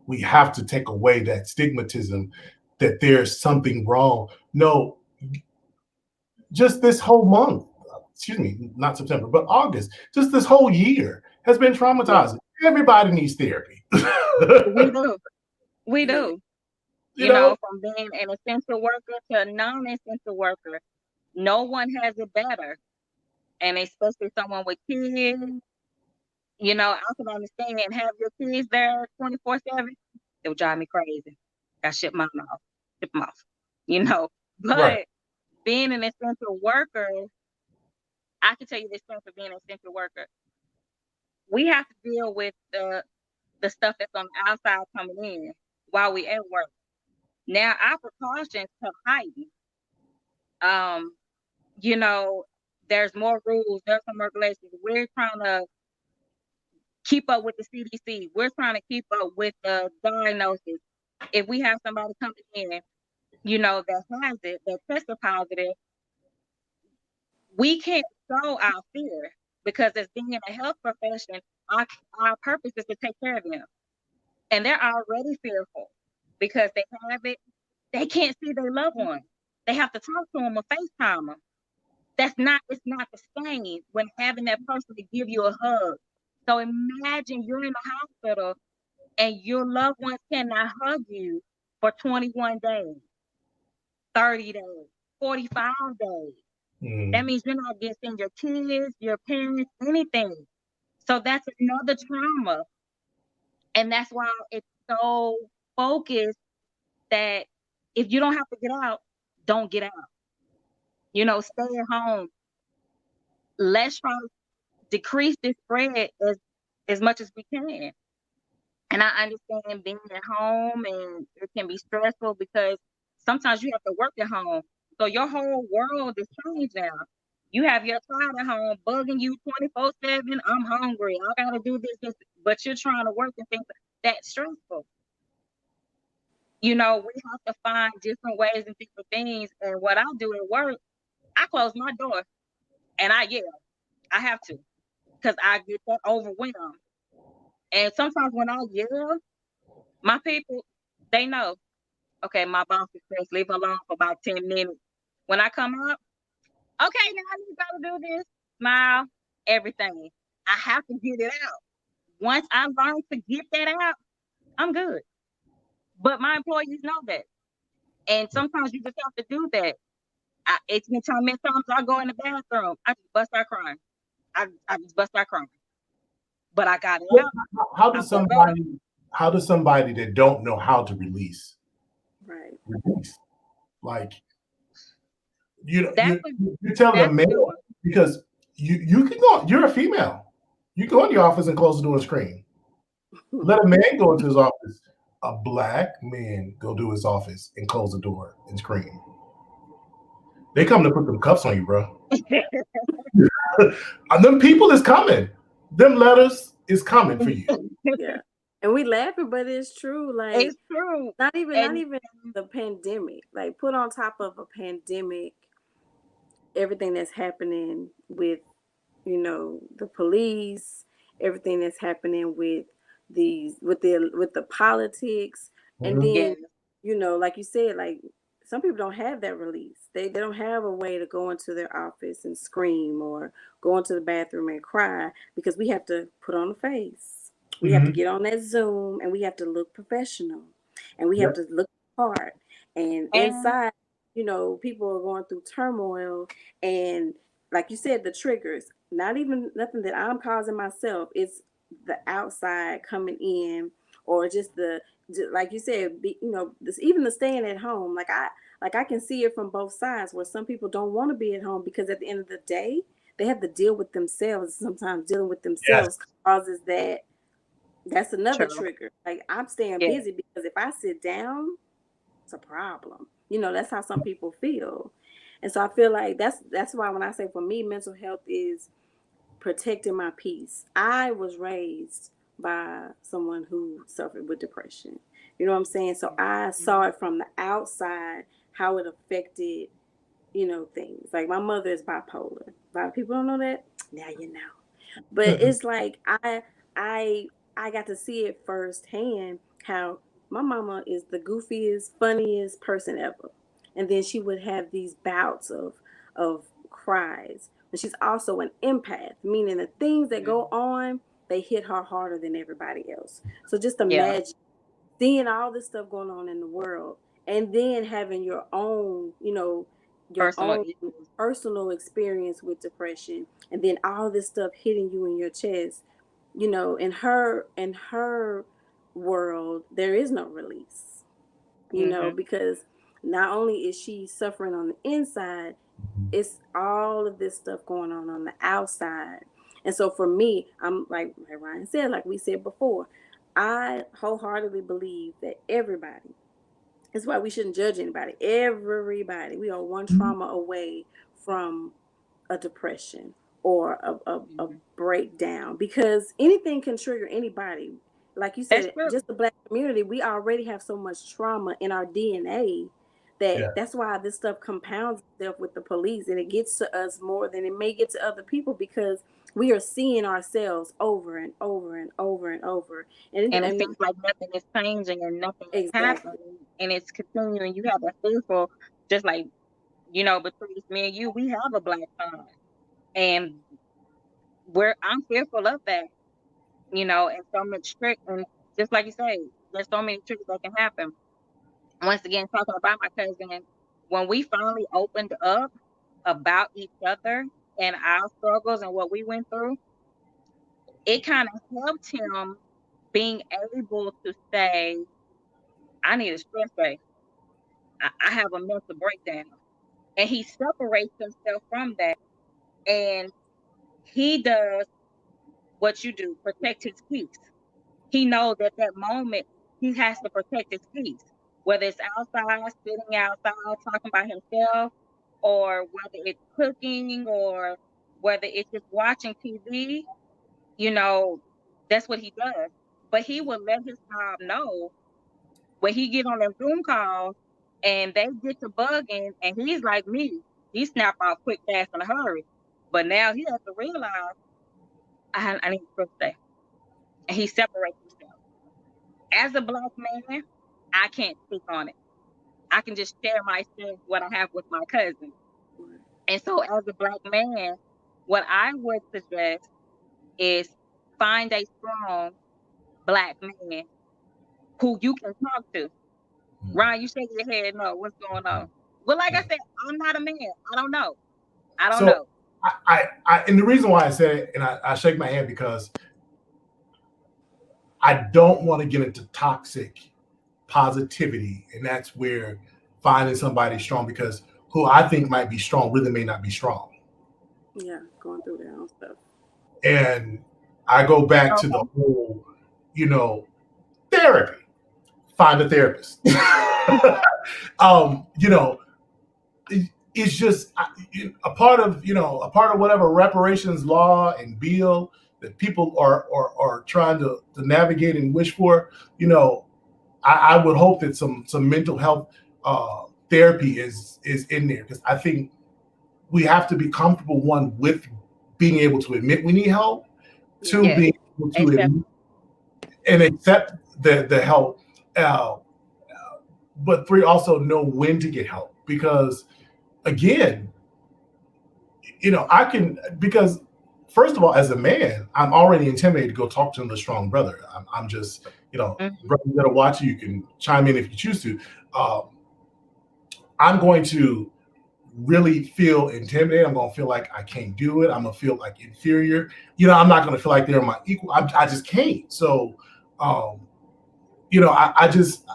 We have to take away that stigmatism that there's something wrong. No, just this whole month, excuse me, not September, but August, just this whole year has been traumatizing. Everybody needs therapy. We do. From being an essential worker to a non-essential worker, no one has it better. And especially someone with kids, I can understand have your kids there 24/7. It would drive me crazy. I ship them off. But being an essential worker, I can tell you this thing for being an essential worker. We have to deal with the stuff that's on the outside coming in while we at work. Now our precautions have heightened. There's more rules, there's some regulations. We're trying to keep up with the CDC. We're trying to keep up with the diagnosis. If we have somebody coming in, you know, that has it, that tested positive, we can't show our fear because as being in a health profession, our purpose is to take care of them. And they're already fearful because they have it. They can't see their loved one. They have to talk to them or FaceTime them. It's not the same when having that person to give you a hug. So imagine you're in the hospital and your loved ones cannot hug you for 21 days, 30 days, 45 days. That means you're not getting your kids, your parents, anything. So that's another trauma. And that's why it's so focused that if you don't have to get out, don't get out. You know, stay at home. Let's try to decrease this spread as much as we can. And I understand being at home and it can be stressful because sometimes you have to work at home. So your whole world is changed now. You have your child at home bugging you 24/7. I'm hungry. I gotta do this, but you're trying to work and things. That's stressful. You know, we have to find different ways and different things. And what I do at work, I close my door and I yell. I have to because I get that overwhelmed. And sometimes when I yell, my people, they know, okay, my boss is stressed, leave her alone for about 10 minutes. When I come up, okay, now you gotta do this, smile, everything. I have to get it out. Once I learn to get that out, I'm good. But my employees know that. And sometimes you just have to do that. It's been many times I go in the bathroom, I just bust out crying. I just bust out crying. But I got it out. How does somebody that don't know how to release? Like, you know, you're telling a man because you can go, you're a female. You go in your office and close the door and scream. Let a man go into his office. A black man go to his office and close the door and scream. They come to put them cuffs on you, bro. And them people is coming. Them letters is coming for you. Yeah. And we laughing, but it's true. Like it's true. Not even the pandemic. Like put on top of a pandemic, everything that's happening with, you know, the police, everything that's happening with the politics, and then you know, like you said, like some people don't have that release. They don't have a way to go into their office and scream or go into the bathroom and cry because we have to put on a face. We have to get on that Zoom and we have to look professional and we have to look hard. And inside, you know, people are going through turmoil and like you said, the triggers, nothing that I'm causing myself. It's the outside coming in or just like you said, you know, even the staying at home. Like I can see it from both sides where some people don't want to be at home because at the end of the day, they have to deal with themselves. Sometimes dealing with themselves causes that's another trigger. Like I'm staying busy because if I sit down, it's a problem. You know, that's how some people feel. And so I feel like that's why when I say for me, mental health is protecting my peace. I was raised by someone who suffered with depression. You know what I'm saying? So I saw it from the outside, how it affected, you know, things. Like my mother is bipolar. A lot of people don't know that. Now you know. But it's like I got to see it firsthand how my mama is the goofiest, funniest person ever. And then she would have these bouts of cries. And she's also an empath, meaning the things that go on, they hit her harder than everybody else. So just imagine seeing all this stuff going on in the world and then having your own, you know, your personal experience with depression and then all this stuff hitting you in your chest. You know, in her world, there is no release, you know, because not only is she suffering on the inside, it's all of this stuff going on the outside. And so for me, I'm like Ryan said, like we said before, I wholeheartedly believe that everybody, that's why we shouldn't judge anybody. Everybody, we are one trauma away from a depression or a breakdown, because anything can trigger anybody. Like you That's said, true. just the Black community, we already have so much trauma in our DNA Yeah. that's why this stuff compounds itself with the police, and it gets to us more than it may get to other people, because we are seeing ourselves over and over and over and over. And it seems like nothing is changing and nothing is Exactly. happening, and it's continuing. You have a fearful, just like, between me and you, we have a Black son, and I'm fearful of that, and so much trick, and just like you say, there's so many tricks that can happen. Once again, talking about my cousin, when we finally opened up about each other and our struggles and what we went through, it kind of helped him being able to say, I need a stress day. I have a mental breakdown. And he separates himself from that. And he does what you do, protect his peace. He knows at that moment he has to protect his peace, whether it's outside, sitting outside, talking by himself, or whether it's cooking, or whether it's just watching TV, that's what he does. But he will let his mom know when he get on them Zoom calls and they get to bugging, and he's like me, he snap off quick, fast, in a hurry. But now he has to realize I need to stay, and he separates himself. As a Black man, I can't speak on it. I can just share my experience, what I have with my cousin. And so, as a Black man, what I would suggest is find a strong Black man who you can talk to. Ryan, you shake your head, no, what's going on? Well, like I said, I'm not a man. I don't know. And the reason why I said it, and I shake my head, because I don't want to get into toxic positivity, and that's where finding somebody strong, because who I think might be strong really may not be strong. Yeah, going through their own stuff. And I go back to the whole, therapy. Find a therapist. It's just a part of whatever reparations law and bill that people are trying to navigate and wish for. I would hope that some mental health therapy is in there, because I think we have to be comfortable, one, with being able to admit we need help, two, being able to admit and accept the help, but three, also know when to get help, because again, because first of all, as a man, I'm already intimidated to go talk to the strong brother. I'm just, brother, you gotta watch it. You can chime in if you choose to. I'm going to really feel intimidated. I'm going to feel like I can't do it. I'm going to feel like inferior. I'm not going to feel like they're my equal. I just can't. So, I just,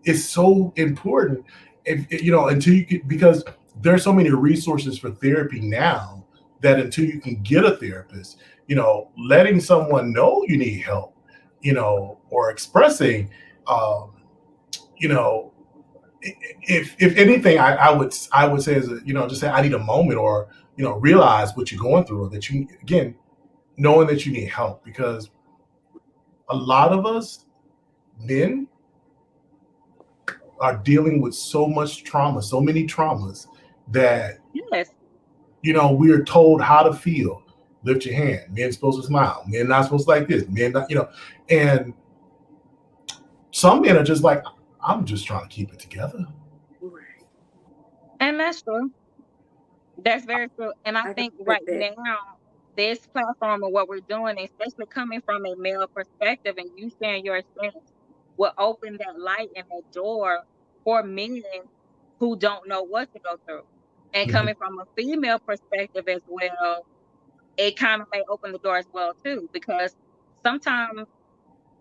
it's so important until you can, because there's so many resources for therapy now, that until you can get a therapist, letting someone know you need help, or expressing, if anything, I would say is, just say I need a moment, or realize what you're going through, or that you, again, knowing that you need help, because a lot of us men are dealing with so much trauma, so many traumas, that we are told how to feel. Lift your hand. Men supposed to smile. Men not supposed to like this. Men not, and some men are just like, I'm just trying to keep it together. And that's true. That's very true. And I think right now, this platform and what we're doing, especially coming from a male perspective, and you sharing your experience, will open that light and that door for men who don't know what to go through. And coming from a female perspective as well, it kind of may open the door as well too, because sometimes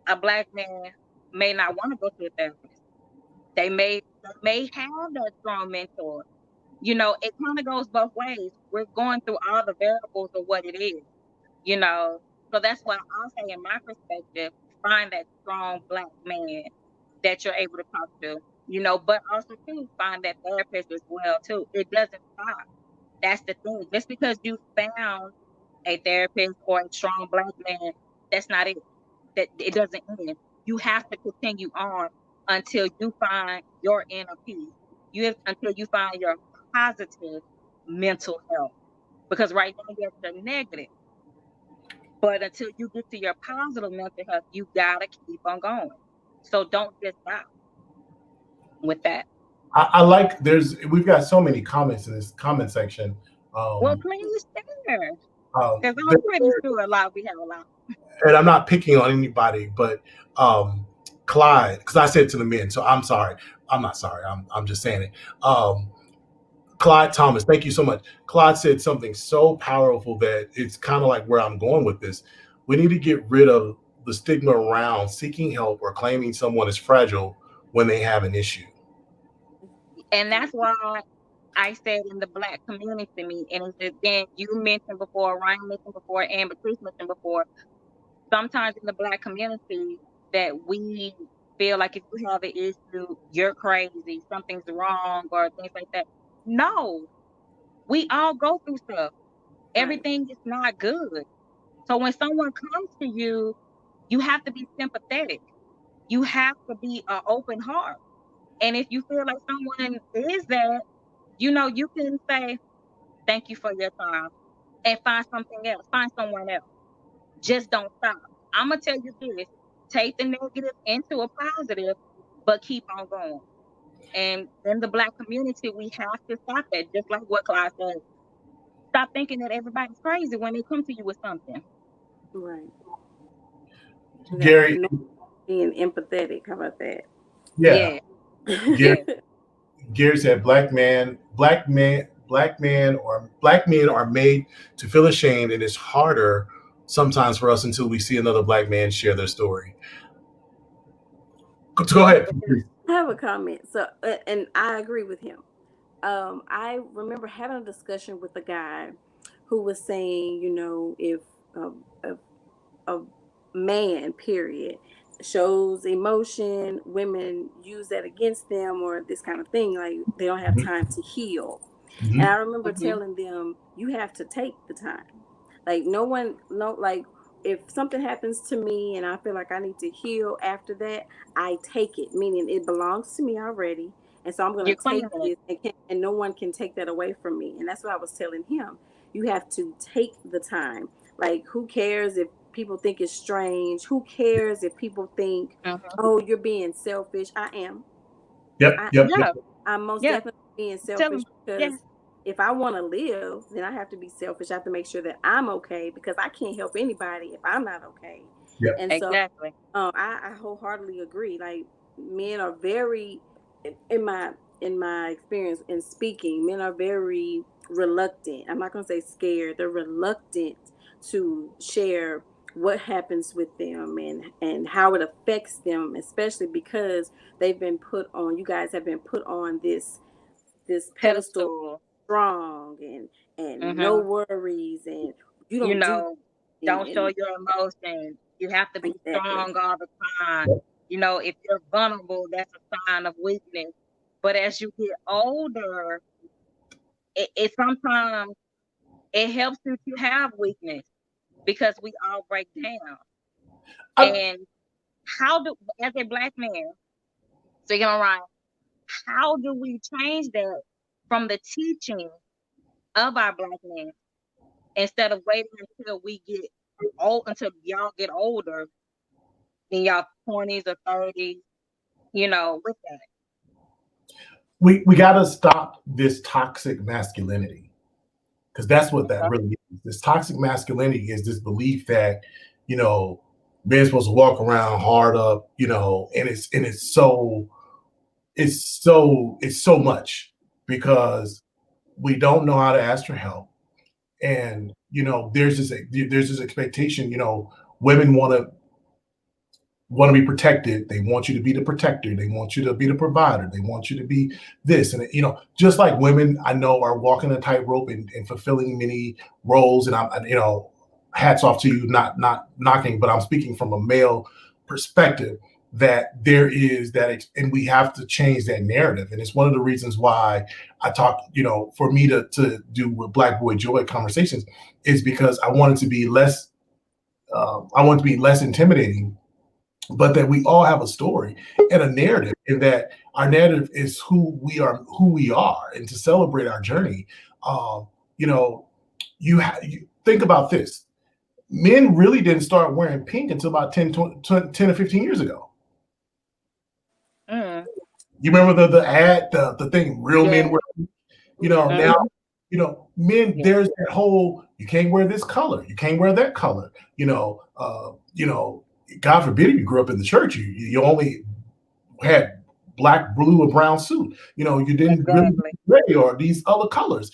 a Black man may not want to go to a therapist. They may have that strong mentor. It kind of goes both ways. We're going through all the variables of what it is, So that's why I'll say, in my perspective, find that strong Black man that you're able to talk to, but also too, find that therapist as well too. It doesn't stop. That's the thing. Just because you found a therapist or a strong Black man, that's not it. That it doesn't end. You have to continue on until you find your inner peace. Until you find your positive mental health. Because right now you're the negative. But until you get to your positive mental health, you gotta keep on going. So don't just stop with that. I like we've got so many comments in this comment section. Well, please share. Um, Because I'm pretty sure we have a lot. and I'm not picking on anybody, but Clyde, because I said to the men, so I'm sorry. I'm not sorry. I'm just saying it. Clyde Thomas, thank you so much. Clyde said something so powerful that it's kind of like where I'm going with this. We need to get rid of the stigma around seeking help or claiming someone is fragile when they have an issue. And that's why I said in the Black community, and then you mentioned before, Ryan mentioned before, and Patrice mentioned before, sometimes in the Black community that we feel like if you have an issue, you're crazy, something's wrong, or things like that. No, we all go through stuff. Everything is not good. So when someone comes to you, you have to be sympathetic. You have to be an open heart. And if you feel like someone is that, you can say, thank you for your time, and find something else, find someone else. Just don't stop. I'm going to tell you this, take the negative into a positive, but keep on going. And in the Black community, we have to stop that, just like what Clyde said. Stop thinking that everybody's crazy when they come to you with something. Right. Gary. Being empathetic. How about that? Yeah. Gary said, black men are made to feel ashamed, and it's harder sometimes for us until we see another Black man share their story. Go ahead. I have a comment. So, and I agree with him. I remember having a discussion with a guy who was saying, if a man, period, shows emotion, women use that against them or this kind of thing, like they don't have time to heal. And I remember telling them, you have to take the time. Like if something happens to me and I feel like I need to heal after that, I take it, meaning it belongs to me already. And so I'm going to take it, and no one can take that away from me. And that's what I was telling him. You have to take the time. Like, who cares if people think it's strange? Who cares if people think, oh, you're being selfish? I am. I'm most definitely being selfish because if I want to live, then I have to be selfish. I have to make sure that I'm okay, because I can't help anybody if I'm not okay. And so I wholeheartedly agree. Like, men are very, in my experience in speaking, men are very reluctant. I'm not going to say scared. They're reluctant to share what happens with them and how it affects them, especially because they've been put on, you guys have been put on this pedestal, strong and no worries, and you don't don't show your emotions. You have to be strong all the time. If you're vulnerable, that's a sign of weakness. But as you get older, it sometimes it helps you to have weakness, because we all break down. And as a Black man, speaking on Ryan, how do we change that from the teaching of our Black men, instead of waiting until we get old, until y'all get older, in y'all 20s or 30s, with that? We got to stop this toxic masculinity, because that's what that really is. This toxic masculinity is this belief that, men's supposed to walk around hard up, and it's so much, because we don't know how to ask for help. And, there's this expectation, women want to be protected. They want you to be the protector. They want you to be the provider. They want you to be this. And, just like women, I know, are walking a tightrope and fulfilling many roles. And hats off to you, not knocking, but I'm speaking from a male perspective. that there is that, and we have to change that narrative. And it's one of the reasons why I talk, for me to do with Black Boy Joy conversations is because I want it to be less, intimidating, but that we all have a story and a narrative, and that our narrative is who we are, and to celebrate our journey. You think about this. Men really didn't start wearing pink until about 10 or 15 years ago. You remember the ad, the thing, real men wear, now, men, there's that whole, you can't wear this color, you can't wear that color, God forbid if you grew up in the church, you only had black, blue, or brown suit, you didn't really gray or these other colors,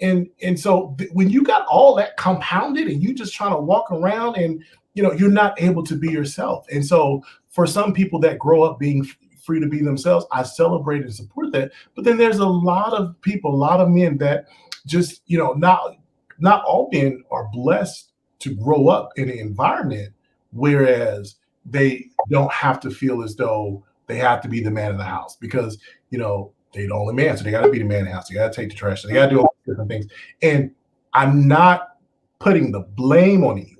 and so when you got all that compounded and you just trying to walk around and, you're not able to be yourself. And so for some people that grow up being free to be themselves, I celebrate and support that. But then there's a lot of people, a lot of men that just, not all men are blessed to grow up in an environment whereas they don't have to feel as though they have to be the man of the house, because, they're the only man. So they got to be the man of the house. They got to take the trash. They got to do all different things. And I'm not putting the blame on anyone.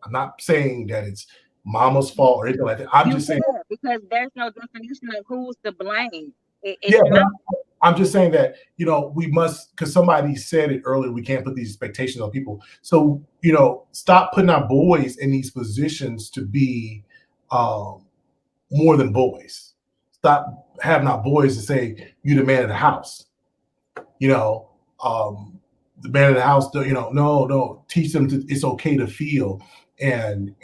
I'm not saying that it's mama's fault or anything like that. I'm just saying, because there's no definition of who's to blame. I'm just saying that, we must, because somebody said it earlier, we can't put these expectations on people. So, stop putting our boys in these positions to be more than boys. Stop having our boys to say, you the man of the house. The man of the house, no, teach them it's okay to feel, and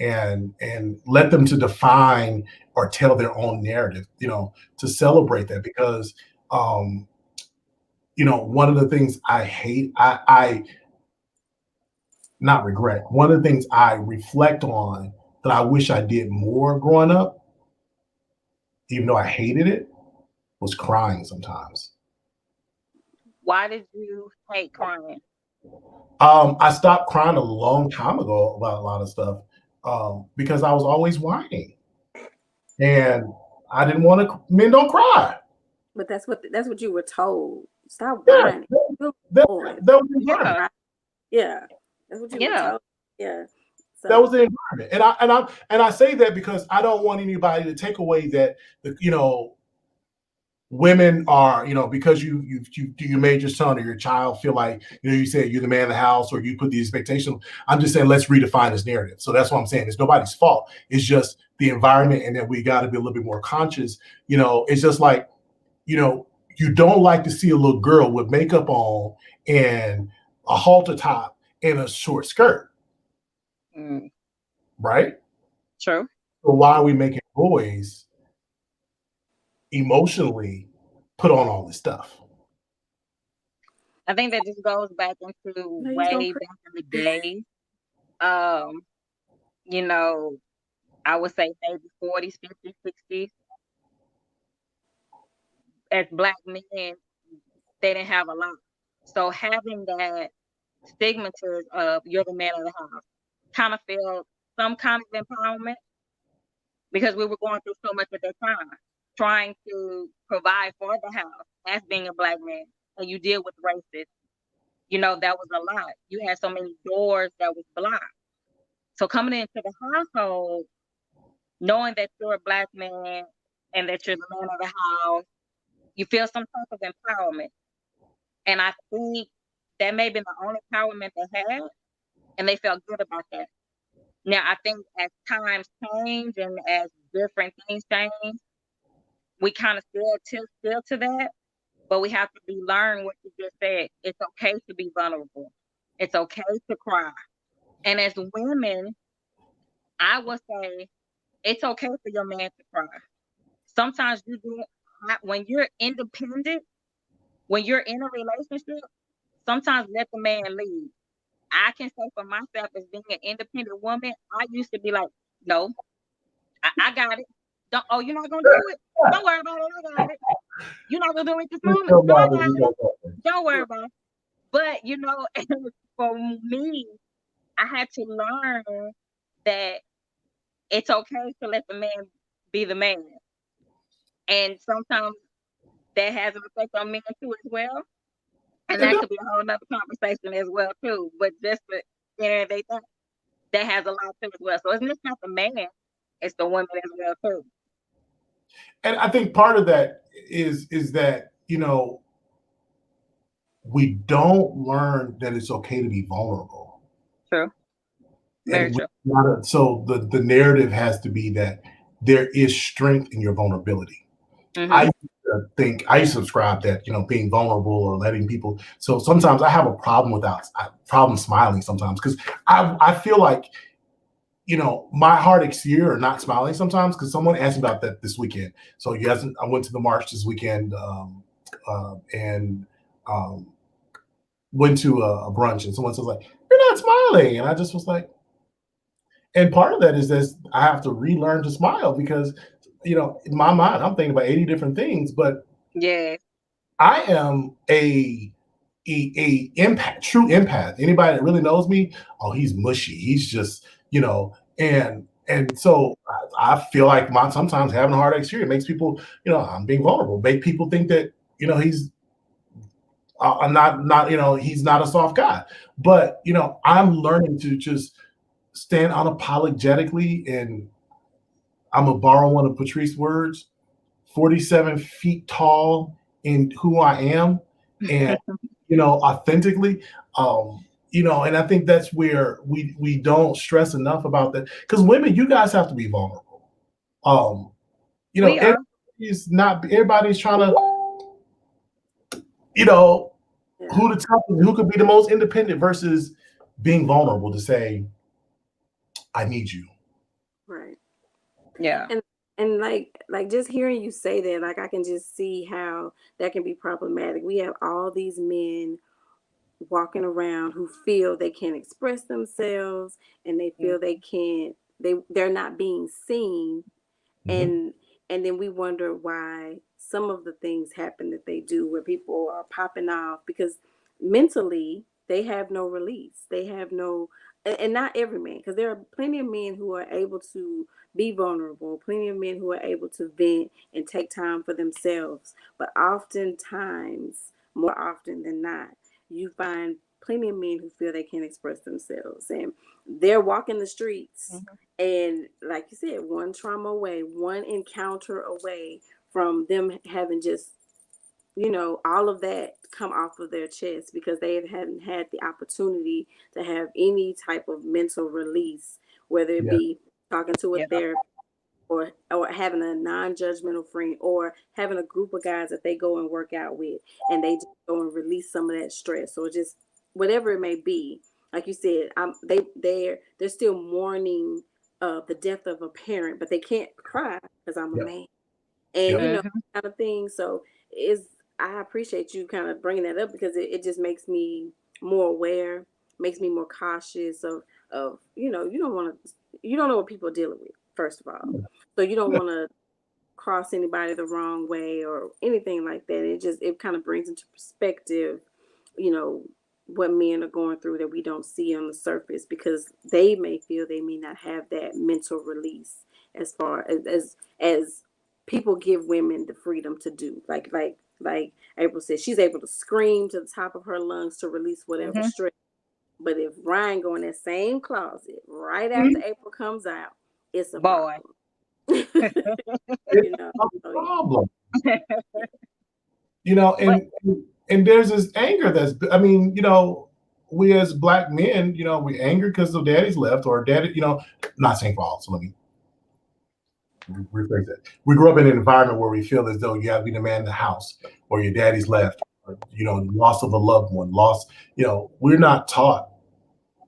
let them to define or tell their own narrative, to celebrate that, because one of the things I hate, I not regret, one of the things I reflect on that I wish I did more growing up, even though I hated it, was crying sometimes. Why did you hate crying? I stopped crying a long time ago about a lot of stuff, because I was always whining, and I didn't want to. Men don't cry. But that's what you were told. Stop whining. That was the environment. Yeah, that's what you were told. Yeah. So. That was the environment, and I say that because I don't want anybody to take away that women are, because you made your son or your child feel like, you said you're the man of the house, or you put the expectation. I'm just saying, let's redefine this narrative. So that's what I'm saying. It's nobody's fault. It's just the environment, and that we got to be a little bit more conscious. It's just like, you don't like to see a little girl with makeup on and a halter top and a short skirt. Right? True. So why are we making boys emotionally put on all this stuff? I think that just goes back into way back in the day. I would say maybe 40s, 50s, 60s. As Black men, they didn't have a lot. So having that stigmatism of you're the man of the house kind of felt some kind of empowerment, because we were going through so much at that time, trying to provide for the house as being a Black man, and you deal with racists. That was a lot. You had so many doors that was blocked. So coming into the household, knowing that you're a Black man and that you're the man of the house, you feel some type of empowerment. And I think that may have been the only empowerment they had, and they felt good about that. Now, I think as times change and as different things change, we kind of still to that, but we have to learn what you just said. It's okay to be vulnerable. It's okay to cry. And as women, I would say it's okay for your man to cry. Sometimes you do, when you're independent, when you're in a relationship, sometimes let the man lead. I can say for myself, as being an independent woman, I used to be like, no, I got it. You're not gonna do it? Don't worry about it. I got it. You're not gonna do it this moment. No, I got it. Don't worry about it. But for me, I had to learn that it's okay to let the man be the man. And sometimes that has an effect on men too as well. And that could be a whole nother conversation as well too. But just the they think that has a lot to as well. So it's just not the man, it's the woman as well too. And I think part of that is that, we don't learn that it's okay to be vulnerable. True. Very true. So the narrative has to be that there is strength in your vulnerability. Mhm. I used to subscribe that, being vulnerable or letting people. So sometimes I have a problem smiling sometimes, because I feel like, my heart exterior or not smiling sometimes, because someone asked me about that this weekend. So I went to the march this weekend, and went to a brunch, and someone says like, "You're not smiling," and I just was like, and part of that is that I have to relearn to smile, because in my mind I'm thinking about 80 different things, but yeah, I am a empath, true empath. Anybody that really knows me, oh, he's mushy. He's just, and so I feel like sometimes having a hard exterior makes people, I'm being vulnerable, make people think that, he's he's not a soft guy. But, I'm learning to just stand unapologetically, and I'm gonna borrow one of Patrice's words, 47 feet tall in who I am, and authentically, and I think that's where we don't stress enough about that, because women, you guys have to be vulnerable. Everybody's trying to, who could be the most independent versus being vulnerable to say, I need you. Right. Yeah. And like just hearing you say that, like I can just see how that can be problematic. We have all these men walking around who feel they can't express themselves, and they feel they're not being seen. Mhm. And then we wonder why some of the things happen that they do, where people are popping off because mentally they have no release. They have no, and not every man, because there are plenty of men who are able to be vulnerable, plenty of men who are able to vent and take time for themselves. But oftentimes, more often than not, you find plenty of men who feel they can't express themselves, and they're walking the streets. And like you said, one trauma away, one encounter away from them having just, all of that come off of their chest, because they hadn't had the opportunity to have any type of mental release, whether it be talking to a therapist, or having a non-judgmental friend, or having a group of guys that they go and work out with, and they just go and release some of that stress, or just whatever it may be. Like you said, they're still mourning the death of a parent, but they can't cry because I'm a man, and kind of thing. So I appreciate you kind of bringing that up, because it just makes me more aware, makes me more cautious of you don't know what people are dealing with, first of all, so you don't want to cross anybody the wrong way or anything like that. It kind of brings into perspective, what men are going through that we don't see on the surface, because they may feel they may not have that mental release, as far as people give women the freedom to do. Like April said, she's able to scream to the top of her lungs to release whatever stress. But if Ryan go in that same closet right after April comes out, it's a problem. It's a problem. And there's this anger we as Black men, we angry because the daddy's left, or daddy, not saying for all, so let me rephrase that. We grew up in an environment where we feel as though you have to be the man in the house, or your daddy's left, or, loss of a loved one, we're not taught,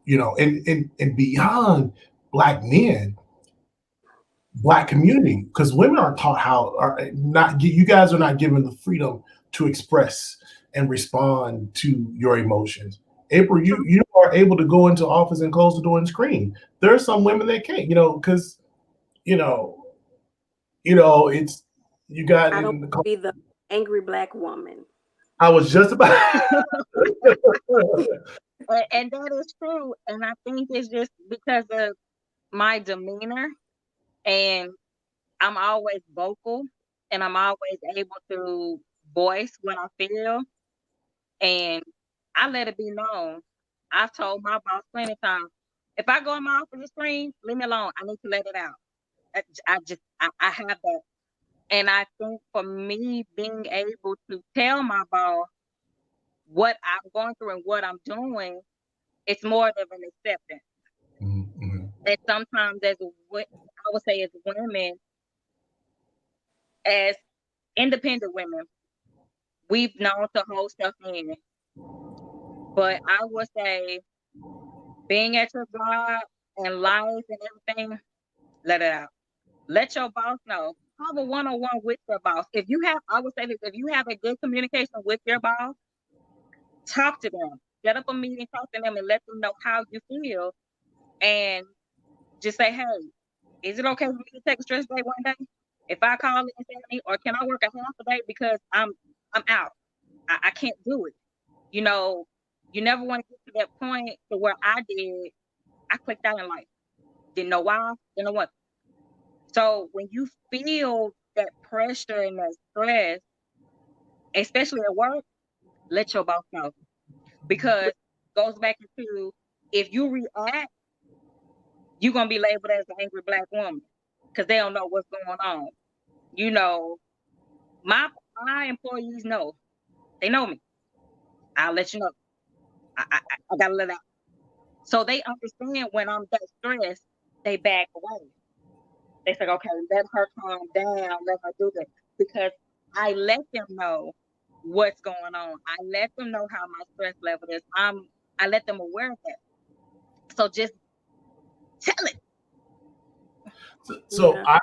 and beyond Black men, Black community, because women aren't taught you guys are not given the freedom to express and respond to your emotions. April, you are able to go into office and close the door and scream. There are some women that can't, because it's you got. I don't be the angry Black woman. I was just about. And that is true, and I think it's just because of my demeanor, and I'm always vocal and I'm always able to voice what I feel, and I let it be known. I've told my boss plenty of times, if I go in my office and scream, leave me alone. I need to let it out. I have that. And I think for me, being able to tell my boss what I'm going through and what I'm doing, it's more of an acceptance. Mm-hmm. And sometimes I would say as women, as independent women, we've known to hold stuff in. But I would say being at your job and life and everything, let it out. Let your boss know. Have a one-on-one with your boss. I would say this, if you have a good communication with your boss, talk to them. Set up a meeting, talk to them, and let them know how you feel. And just say, hey, is it okay for me to take a stress day one day? If I call it and say, or can I work a half a day because I'm out. I can't do it. You know, you never want to get to that point to where I did. I clicked out in life. Didn't know why, didn't know what. So when you feel that pressure and that stress, especially at work, let your boss know. Because it goes back into, if you react, you're going to be labeled as an angry Black woman because they don't know what's going on. You know, my employees know. They know me. I'll let you know. I got to let out. So they understand when I'm that stressed, they back away. They say, okay, let her calm down, let her do that. Because I let them know what's going on. I let them know how my stress level is. I let them aware of that. So just tell it. So Yeah.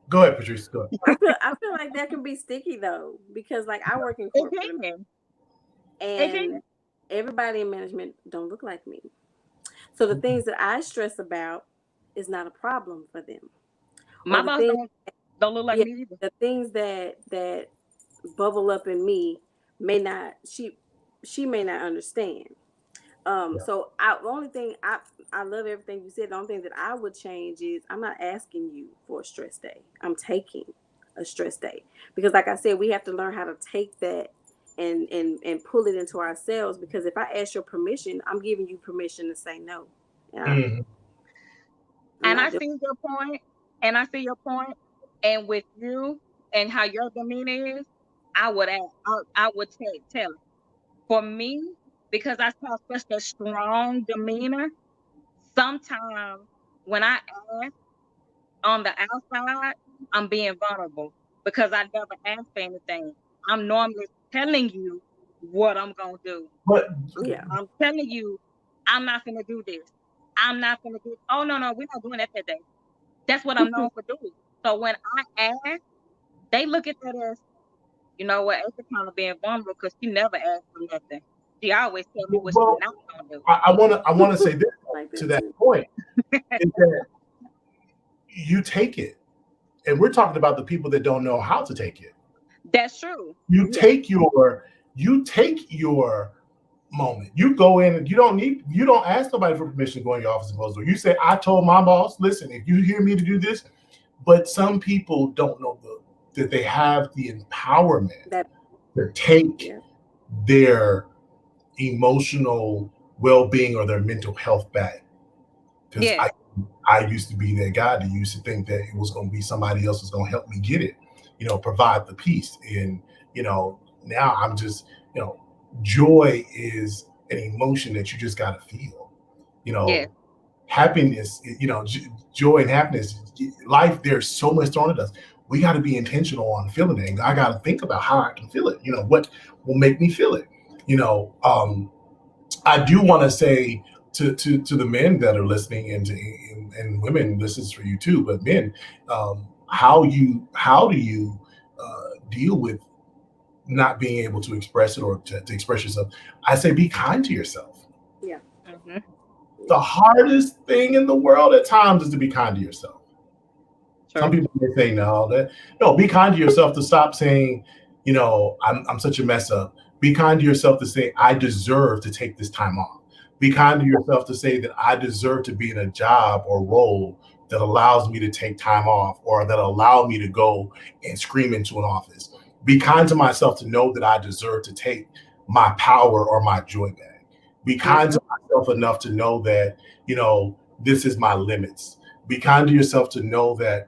Go ahead, Patrice. Go ahead. I feel like that can be sticky though, because like I work in It corporate can. and everybody in management don't look like me. So the things that I stress about is not a problem for them. My boss don't look like me either. The things that bubble up in me she may not understand. So the only thing I love everything you said. The only thing that I would change is I'm not asking you for a stress day. I'm taking a stress day because, like I said, we have to learn how to take that and pull it into ourselves. Because if I ask your permission, I'm giving you permission to say no. And I see your point. And I see your point. And with you and how your demeanor is, I would tell it. For me, because I saw such a strong demeanor, sometimes when I ask on the outside, I'm being vulnerable because I never asked for anything. I'm normally telling you what I'm going to do. But I'm telling you, I'm not going to do this. I'm not going to do, oh, no, we're not doing that today. That's what I'm known for doing. So when I ask, they look at that as, you know what, it's kind of being vulnerable because she never asked for nothing. She always tell me what she's not going to do. I want to say this to that point is that you take it. And we're talking about the people that don't know how to take it. That's true. You take your moment. You go in and you don't ask somebody for permission to go in your office and close the door. You say, I told my boss, listen, if you hear me to do this, but some people don't know that they have the empowerment to take their emotional well-being or their mental health back. Because I used to be that guy that used to think that it was going to be somebody else was going to help me get it, provide the peace. And, now I'm just, joy is an emotion that you just got to feel, happiness, joy and happiness, life, there's so much thrown at us. We got to be intentional on feeling it. And I got to think about how I can feel it. What will make me feel it? I do want to say to the men that are listening and women, this is for you too, but men, how do you deal with not being able to express it or to express yourself? I say be kind to yourself. Yeah. Mm-hmm. The hardest thing in the world at times is to be kind to yourself. Sure. Some people may say no, be kind to yourself to stop saying, I'm such a mess up. Be kind to yourself to say, I deserve to take this time off. Be kind to yourself to say that I deserve to be in a job or role that allows me to take time off or that allow me to go and scream into an office. Be kind to myself to know that I deserve to take my power or my joy back. Be kind to myself enough to know that, this is my limits. Be kind to yourself to know that,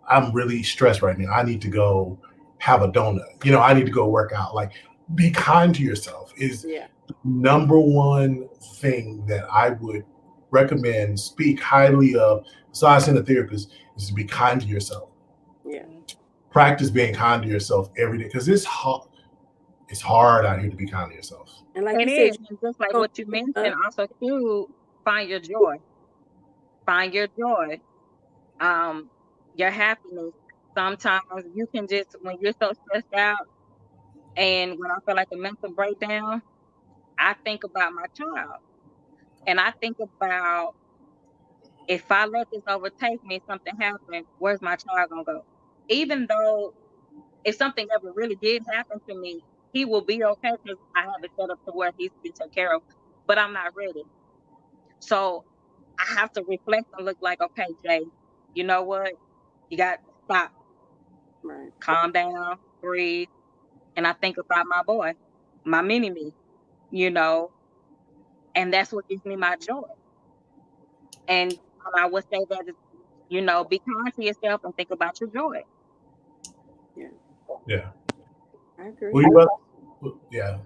I'm really stressed right now. I need to go have a donut. I need to go work out. Like, be kind to yourself is Yeah. the number one thing that I would recommend, speak highly of, besides seeing a therapist, is to be kind to yourself. Yeah. Practice being kind to yourself every day because it's hard. It's hard out here to be kind to yourself. And like It you is, said, and just like what you mentioned, also too, find your joy. Find your joy. Your happiness. Sometimes you can just, when you're so stressed out, and when I feel like a mental breakdown, I think about my child, and I think about if I let this overtake me, something happens, where's my child gonna go? Even though if something ever really did happen to me, he will be okay because I have it set up to where he's been taken care of. But I'm not ready. So I have to reflect and look like, okay, Jay, you know what? You got to stop, right. calm down, breathe. And I think about my boy, my mini me, and that's what gives me my joy. And I would say that, be kind to yourself and think about your joy. Yeah. I agree. Yeah.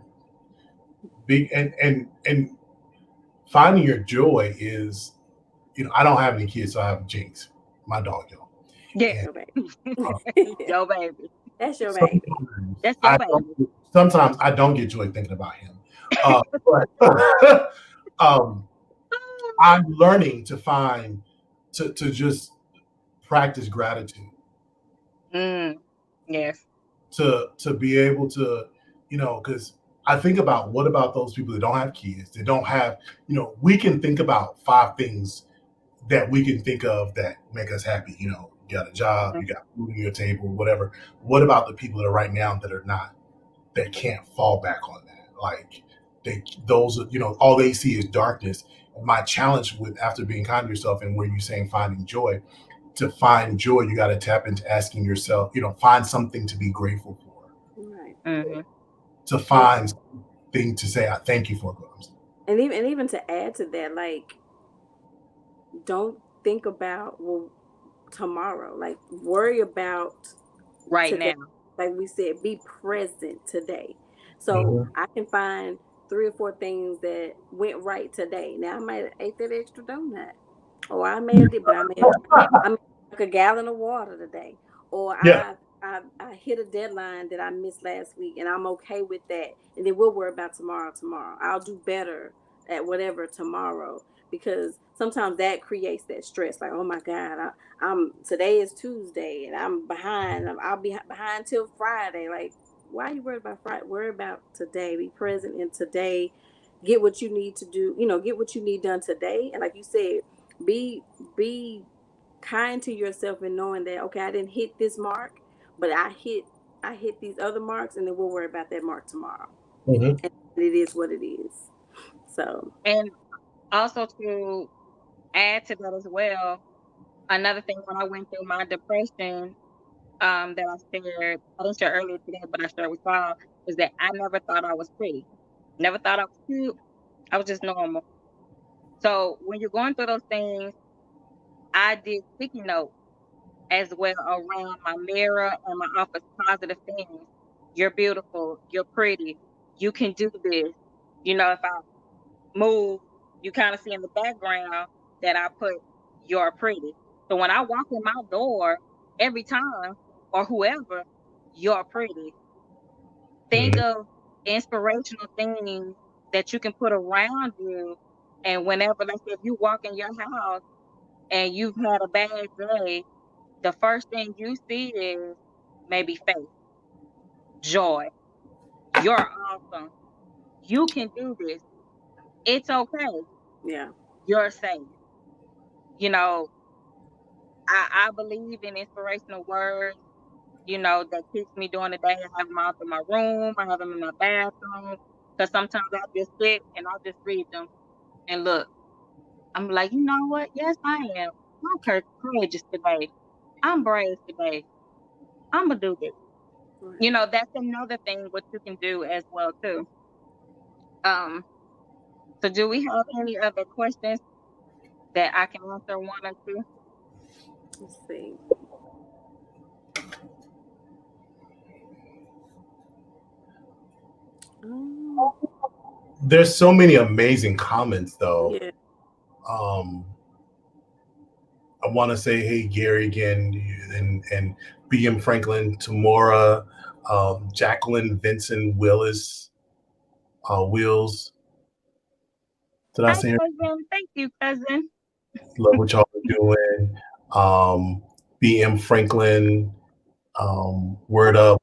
Big and finding your joy is, I don't have any kids, so I have Jinx, my dog, y'all. Yeah. Your baby. Your baby. That's your baby. That's your baby. Sometimes I don't get joy thinking about him. But I'm learning to find to just practice gratitude. Yes. To be able to, because I think about what about those people that don't have kids, that don't have, we can think about 5 things that we can think of that make us happy. You got a job, you got food on your table, whatever. What about the people that are right now that can't fall back on that? Like all they see is darkness. My challenge with after being kind to yourself and where you're saying finding joy, to find joy, you got to tap into asking yourself, find something to be grateful for. Right. Mm-hmm. To find something to say, I thank you for. And even to add to that, like, don't think about tomorrow. Like, worry about right today. now. Like we said, be present today. So I can find 3 or 4 things that went right today. Now I might have ate that extra donut, or I may have did, but I may have drank a gallon of water today, or Yeah. I hit a deadline that I missed last week, and I'm okay with that. And then we'll worry about tomorrow. I'll do better at whatever tomorrow, because sometimes that creates that stress. Like, oh my God, today is Tuesday and I'm behind. I'll be behind till Friday. Like, why are you worried about Friday? Worry about today. Be present in today. Get what you need to do. Get what you need done today. And like you said, be kind to yourself in knowing that, okay, I didn't hit this mark, but I hit these other marks, and then we'll worry about that mark tomorrow. And it is what it is. So, and also to add to that as well, another thing when I went through my depression, that I didn't share earlier today, but I shared with y'all, is that I never thought I was pretty. Never thought I was cute. I was just normal. So when you're going through those things, I did sticky notes as well around my mirror and my office, positive things. You're beautiful. You're pretty. You can do this. If I move, you kind of see in the background that I put you're pretty. So when I walk in my door every time, or whoever, you're pretty. Think of inspirational things that you can put around you. And whenever, let's say, if you walk in your house and you've had a bad day, the first thing you see is maybe faith, joy. You're awesome. You can do this. It's okay. yeah. You're safe. I believe in inspirational words, that keeps me during the day. I have them out in my room. I have them in my bathroom. Because sometimes I just sit and I just read them and look. I'm like, you know what? Yes, I am. I'm courageous today. I'm brave today. I'm gonna do this. Right. You know, that's another thing what you can do as well too. Um, so do we have any other questions that I can answer one or two? Let's see. There's so many amazing comments though. Yeah. I want to say, hey, Gary again, and BM Franklin, Tamora, Jacqueline Vincent Willis, Wills. Did I Hi, say her? cousin. Thank you, cousin. Love what y'all are doing. BM Franklin, Word Up.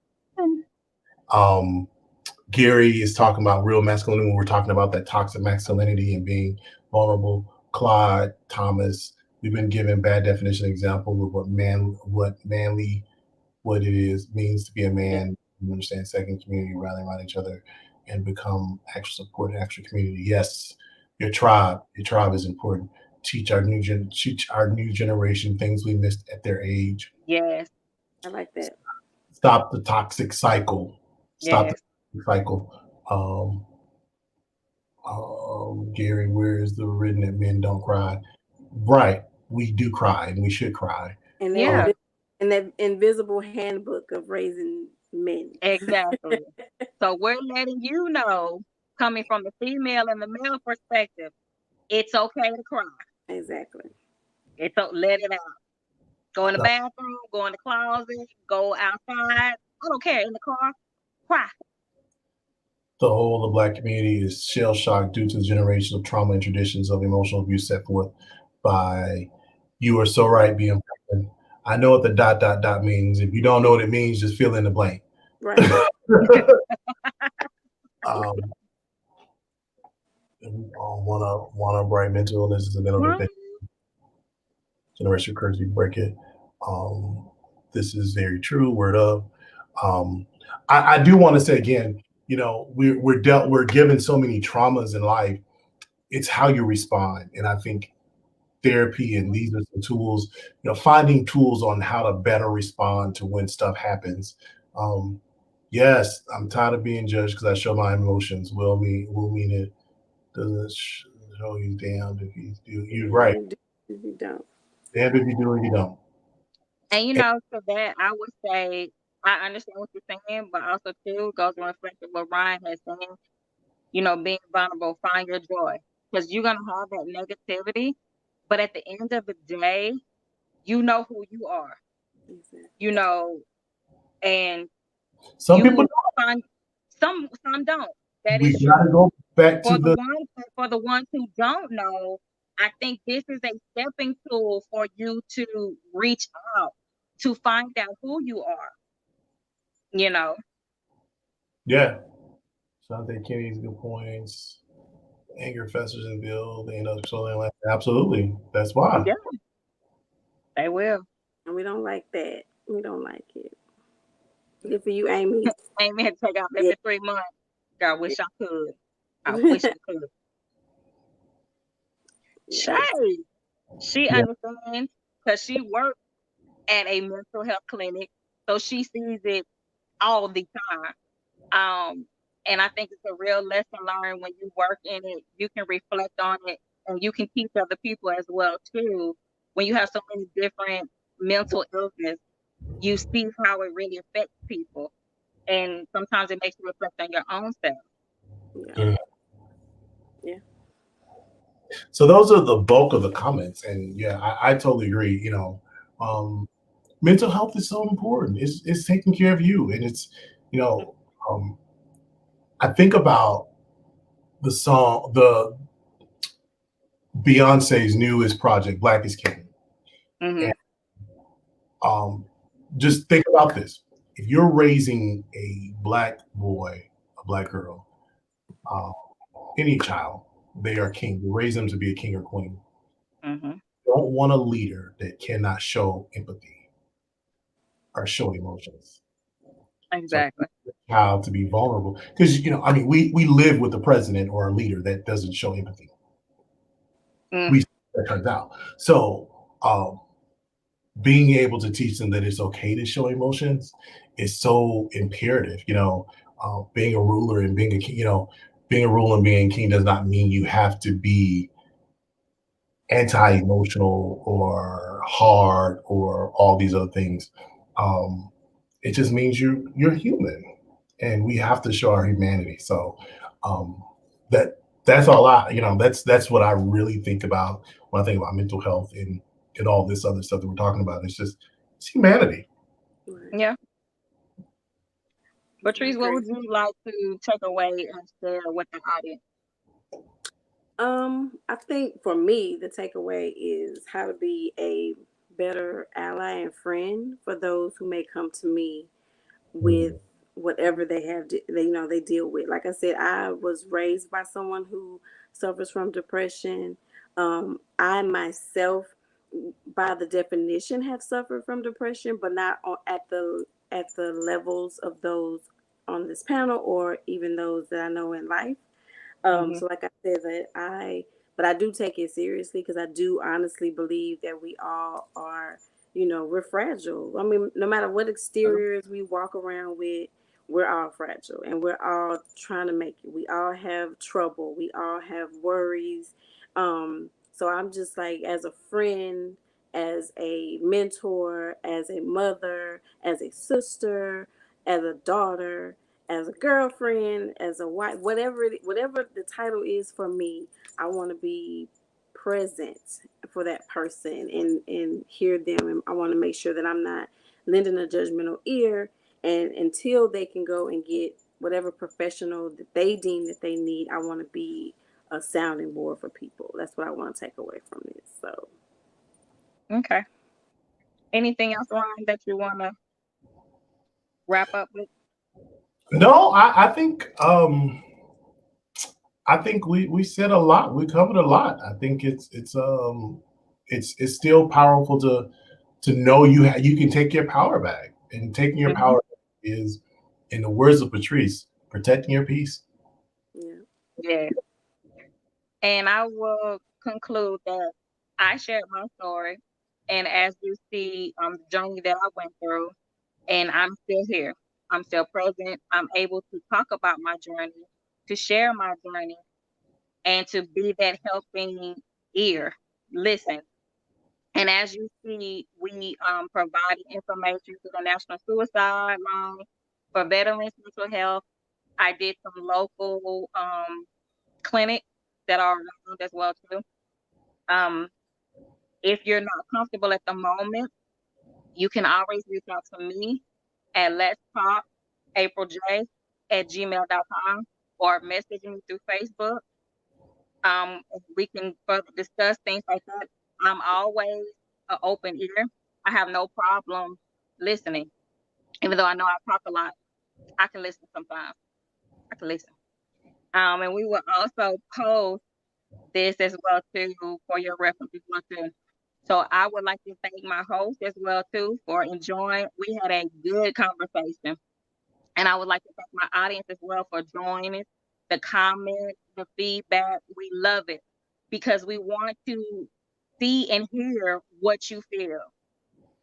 Gary is talking about real masculinity when we're talking about that toxic masculinity and being vulnerable. Claude Thomas, we've been given bad definition example of what manly, what it is means to be a man. You understand second community, rally around each other, and become actual support and actual community. Yes, your tribe is important. Teach our new generation things we missed at their age. Yes. I like that. Stop the toxic cycle. Stop Yes. the toxic cycle. Gary, where is the written that men don't cry? Right, we do cry and we should cry. And Yeah. that invisible handbook of raising men. Exactly. So we're letting you know, coming from the female and the male perspective, it's okay to cry. Exactly. Let it out. Go in the bathroom, go in the closet, go outside. I don't care. In the car, cry. The whole of the Black community is shell shocked due to the generation of trauma and traditions of emotional abuse set forth by you are so right, BM. I know what the ... means. If you don't know what it means, just fill in the blank. Right. One of bright mental illness is a mental defense. Generation curse, you break it. This is very true. Word up. I do want to say again, you know, we're given so many traumas in life. It's how you respond, and I think therapy and these are some tools. You know, finding tools on how to better respond to when stuff happens. Yes, I'm tired of being judged because I show my emotions. Will mean it doesn't show you damned if you do. You're right. If you don't. Damned if you do or you don't. And you know, for that, I would say I understand what you're saying, but also too goes in reflect of what Ryan has said. You know, being vulnerable, find your joy, because you're gonna have that negativity, but at the end of the day, you know who you are. Exactly. You know, and some people find some don't. That we is gotta true. go back to For the ones who don't know, I think this is a stepping tool for you to reach out to find out who you are. You know. Yeah. Shante Kenny's good points. Anger festers and build, they end up controlling life. Absolutely. That's why. Yeah. They will. And we don't like that. We don't like it. Good for you, Amy. Amy had to take out after 3 months. Girl, I wish I could. I wish I could. She understands because she works at a mental health clinic, so she sees it all the time. And I think it's a real lesson learned when you work in it. You can reflect on it, and you can teach other people as well too. When you have so many different mental illness, you see how it really affects people, and sometimes it makes you reflect on your own self. Yeah. So those are the bulk of the comments, and yeah, I totally agree. You know, mental health is so important. It's taking care of you, and it's, you know, I think about the song, the Beyonce's newest project, Black is King. Mm-hmm. And, just think about this: if you're raising a Black boy, a Black girl, any child, they are king. You raise them to be a king or queen. Mm-hmm. You don't want a leader that cannot show empathy or show emotions. Exactly. So, child to be vulnerable, because you know, I mean, we live with a president or a leader that doesn't show empathy. We that turns out. So being able to teach them that it's okay to show emotions is so imperative. Being a ruler and being a king, being a ruler and being a king does not mean you have to be anti-emotional or hard or all these other things. It just means you're human, and we have to show our humanity. So um, that's all that's what I really think about when I think about mental health and all this other stuff that we're talking about. It's humanity. Right. Yeah. I Patrice, what agree. would you like to take away and share with the audience? I think for me, the takeaway is how to be a better ally and friend for those who may come to me with Mm. whatever they have, they deal with. Like I said, I was raised by someone who suffers from depression. I myself, by the definition, have suffered from depression, but not at the levels of those on this panel or even those that I know in life. Hmm. So like I said, but I do take it seriously because I do honestly believe that we all are, we're fragile. I mean, no matter what exteriors we walk around with, we're all fragile and we're all trying to make it. We all have trouble. We all have worries. So I'm just like, as a friend, as a mentor, as a mother, as a sister, as a daughter, as a girlfriend, as a wife, whatever the title is for me, I want to be present for that person and hear them, and I want to make sure that I'm not lending a judgmental ear, and until they can go and get whatever professional that they deem that they need, I want to be a sounding board for people. That's what I want to take away from this. So Okay. Anything else, Ryan, that you want to wrap up with? No, I think we said a lot. We covered a lot. I think it's still powerful to know you can take your power back, and taking your Hmm. power back is, in the words of Patrice, protecting your peace. yeah, Yeah. And I will conclude that I shared my story. And as you see, the journey that I went through, and I'm still here. I'm still present. I'm able to talk about my journey, to share my journey, and to be that helping ear. Listen. And as you see, we provided information to the National Suicide Line for veterans mental health. I did some local clinics that are around as well too. Um, if you're not comfortable at the moment, you can always reach out to me at Let's Talk April J at gmail.com or message me through Facebook. We can further discuss things like that. I'm always an open ear. I have no problem listening. Even though I know I talk a lot, I can listen sometimes. I can listen. And we will also post this as well too for your reference as well too. So I would like to thank my host as well too for enjoying. We had a good conversation, and I would like to thank my audience as well for joining, the comments, the feedback. We love it because we want to see and hear what you feel.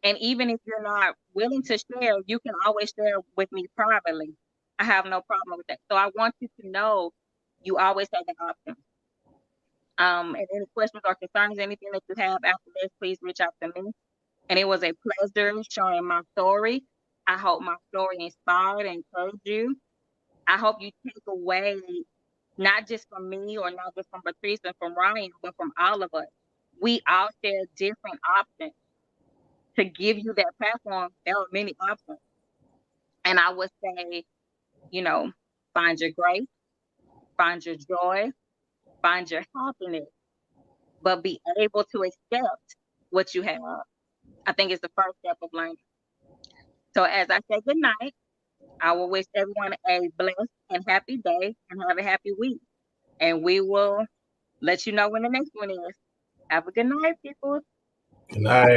And even if you're not willing to share, you can always share with me privately. I have no problem with that. So I want you to know you always have an option. And any questions or concerns, anything that you have after this, please reach out to me. And it was a pleasure sharing my story. I hope my story inspired and encouraged you. I hope you take away, not just from me or not just from Patrice and from Ryan, but from all of us. We all share different options. To give you that platform, there are many options. And I would say, you know, find your grace, find your joy, find your happiness, but be able to accept what you have. I think it's the first step of learning. So as I say good night, I will wish everyone a blessed and happy day and have a happy week. And we will let you know when the next one is. Have a good night, people. Good night.